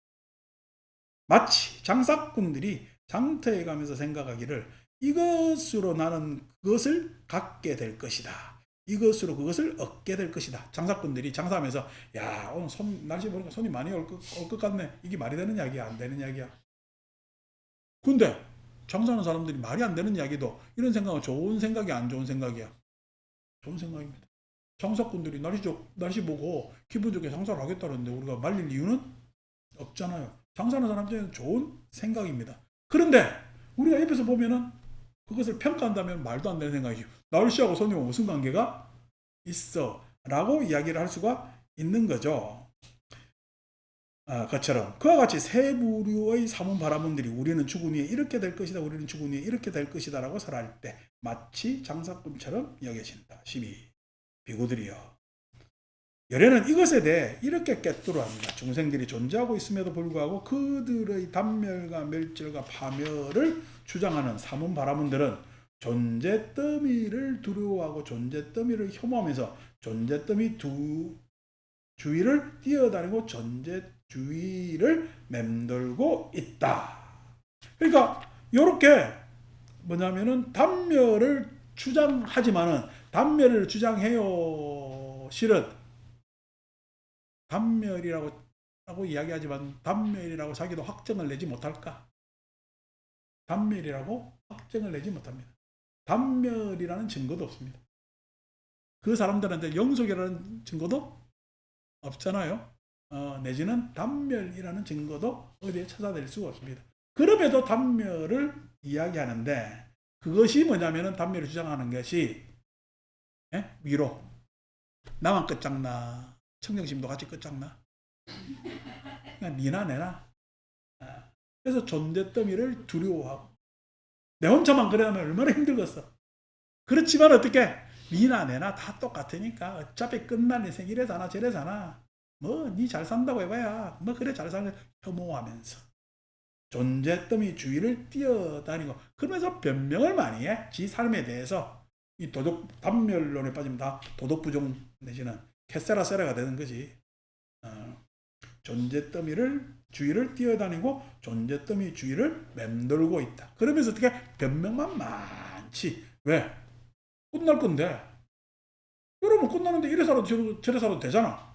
마치 장사꾼들이 장터에 가면서 생각하기를 이것으로 나는 그것을 갖게 될 것이다. 이것으로 그것을 얻게 될 것이다. 장사꾼들이 장사하면서 야, 오늘 날씨 보니까 손이 많이 올 것 같네. 이게 말이 되는 이야기야, 안 되는 이야기야? 근데 장사하는 사람들이 말이 안 되는 이야기도 이런 생각은 좋은 생각이 안 좋은 생각이야? 좋은 생각입니다. 장사꾼들이 날씨 보고 기분 좋게 장사를 하겠다는데 우리가 말릴 이유는 없잖아요. 장사하는 사람들은 좋은 생각입니다. 그런데 우리가 옆에서 보면은 그것을 평가한다면 말도 안 되는 생각이죠. 날씨하고 손님하고 무슨 관계가 있어? 라고 이야기를 할 수가 있는 거죠. 그처럼 그와 같이 세 부류의 사문 바라문들이 우리는 죽은 후에 이렇게 될 것이다. 우리는 죽은 후에 이렇게 될 것이다 라고 설할 때 마치 장사꾼처럼 여겨진다. 12. 비구들이여, 열애는 이것에 대해 이렇게 꿰뚫어 합니다. 중생들이 존재하고 있음에도 불구하고 그들의 단멸과 멸절과 파멸을 주장하는 사문 바라문들은 존재 더미를 두려워하고 존재 더미를 혐오하면서 존재 더미 주위를 뛰어다니고 존재 주위를 맴돌고 있다. 그러니까 이렇게 뭐냐면은 단멸을 주장하지만은, 단멸을 주장해요. 실은 단멸이라고 이야기하지만 단멸이라고 자기도 확정을 내지 못할까? 단멸이라고 확정을 내지 못합니다. 단멸이라는 증거도 없습니다. 그 사람들한테 영속이라는 증거도 없잖아요. 내지는 단멸이라는 증거도 어디에 찾아낼 수가 없습니다. 그럼에도 단멸을 이야기하는데, 그것이 뭐냐면은 단멸을 주장하는 것이 위로. 나만 끝장나. 청정심도 같이 끝장나. 그냥 니나 내나. 그래서 존재 더미를 두려워하고, 내 혼자만 그러면 얼마나 힘들겠어. 그렇지만 어떻게 니나 내나 다 똑같으니까 어차피 끝날 인생 이래잖아 저래잖아. 뭐 니 잘 산다고 해봐야 뭐 그래 잘 사는, 혐오하면서 존재 더미 주위를 뛰어다니고, 그러면서 변명을 많이 해. 지 삶에 대해서. 이 도덕 단멸론에 빠지면 다 도덕 부정 내지는 캐세라세라가 되는 거지. 존재 더미를 주위를 뛰어다니고 존재 더미 주위를 맴돌고 있다. 그러면서 어떻게 변명만 많지. 왜? 끝날 건데. 여러분 끝나는데 이래 살아도 저래 살아도 되잖아.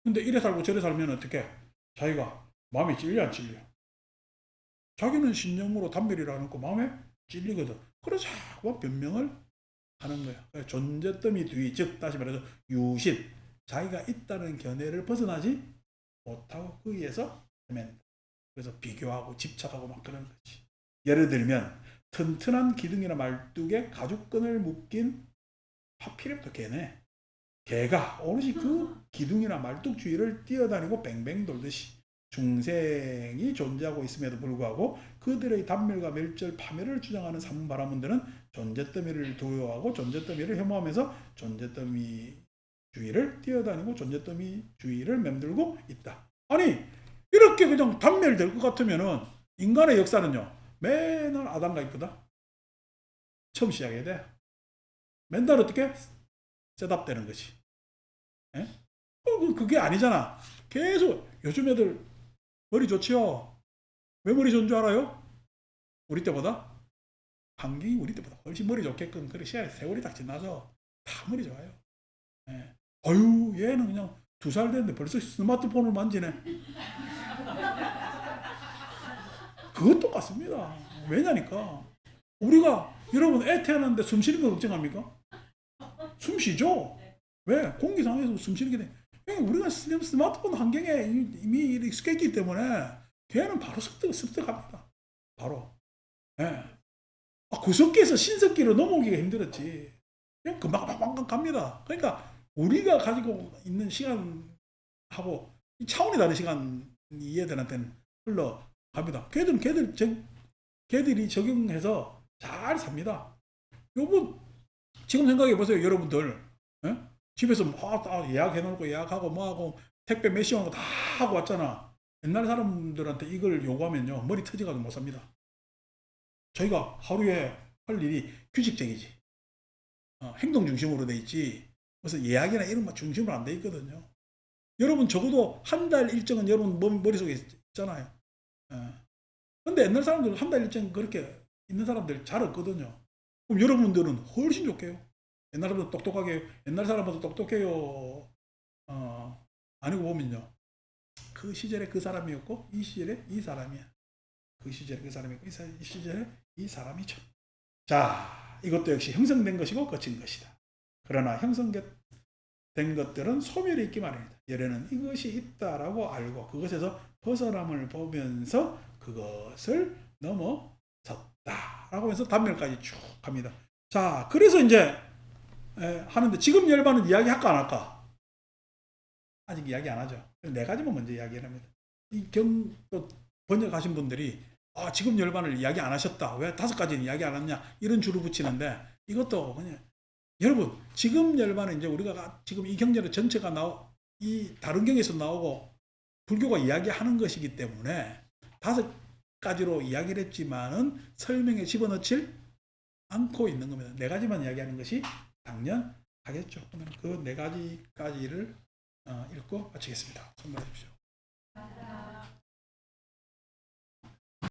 근데 이래 살고 저래 살면 어떻게? 자기가 마음이 찔려 안 찔려? 자기는 신념으로 단멸이라는 거 마음에 찔리거든. 그래서 자꾸 변명을 하는 거야. 존재 더미 뒤, 즉 다시 말해서 유신, 자기가 있다는 견해를 벗어나지 못하고 거기에서 헤맨다. 그래서 비교하고 집착하고 막 그런 거지. 예를 들면 튼튼한 기둥이나 말뚝에 가죽끈을 묶인, 하필이부터 개네. 개가 오롯이 그 기둥이나 말뚝 주위를 뛰어다니고 뱅뱅 돌듯이 중생이 존재하고 있음에도 불구하고 그들의 단멸과 멸절, 파멸을 주장하는 사문바라문들은 존재 더미를 두려워하고 존재 더미를 혐오하면서 존재 더미 주위를 뛰어다니고 존재 더미 주위를 맴돌고 있다. 아니 이렇게 그냥 단멸될 것 같으면은 인간의 역사는요 맨날 아담과 이프다. 처음 시작해야 돼. 맨날 어떻게 셋업되는 것이. 그게 아니잖아. 계속 요즘 애들 머리 좋지요. 왜 머리 좋은 줄 알아요? 우리 때보다? 환경이 우리 때보다 훨씬 머리 좋게끔 그래 시간이 세월이 딱 지나서 다 머리 좋아요. 예. 어유 얘는 그냥 2살 됐는데 벌써 스마트폰을 만지네. 그것 똑같습니다. 왜냐니까 우리가 여러분 애 태어났는데 숨 쉬는 거 걱정합니까? 숨 쉬죠? 왜? 공기상에서 숨 쉬는 게 돼. 우리가 스마트폰 환경에 이미 익숙해 있기 때문에 걔는 바로 습득합니다. 바로. 예. 구석기에서 신석기로 넘어오기가 힘들었지. 그냥 금방 갑니다. 그러니까 우리가 가지고 있는 시간하고 차원이 다른 시간이 얘들한테는 흘러갑니다. 걔들이 적용해서 잘 삽니다. 요번 지금 생각해 보세요, 여러분들. 예? 집에서 예약해놓고 예약하고 뭐하고 택배 몇 시간 하고 다 하고 왔잖아. 옛날 사람들한테 이걸 요구하면요 머리 터져가지고 못 삽니다. 저희가 하루에 할 일이 규칙적이지. 행동 중심으로 돼 있지. 그래서 예약이나 이런 거 중심으로 안 돼 있거든요. 여러분 적어도 한 달 일정은 여러분 머릿속에 있잖아요. 근데 옛날 사람들은 한 달 일정 그렇게 있는 사람들 잘 없거든요. 그럼 여러분들은 훨씬 좋게요. 옛날 사람도 똑똑하게, 옛날 사람보다 똑똑해요. 아니고 보면요. 그 시절에 그 사람이었고, 이 시절에 이 사람이야. 그 시절에 그 사람이었고, 이 시절에 이 사람이죠. 자, 이것도 역시 형성된 것이고 거친 것이다. 그러나 형성된 것들은 소멸이 있기 마련이다. 열에는 이것이 있다라고 알고 그것에서 벗어남을 보면서 그것을 넘어섰다라고 하면서 단멸까지 쭉 갑니다. 자, 그래서 이제 하는데 지금 열반은 이야기 할까 안 할까? 아직 이야기 안 하죠. 네 가지만 먼저 이야기를 합니다. 또 번역하신 분들이 지금 열반을 이야기 안 하셨다. 왜 5가지는 이야기 안 했냐? 이런 줄을 붙이는데 이것도 그냥 여러분 지금 열반은 이제 우리가 지금 이 경전의 전체가 이 다른 경에서 나오고 불교가 이야기하는 것이기 때문에 5가지로 이야기를 했지만은 설명에 집어넣질 않고 있는 겁니다. 4가지만 이야기하는 것이 당연하겠죠. 그러면 그 4가지까지를 읽고 마치겠습니다. 선물해 주십시오.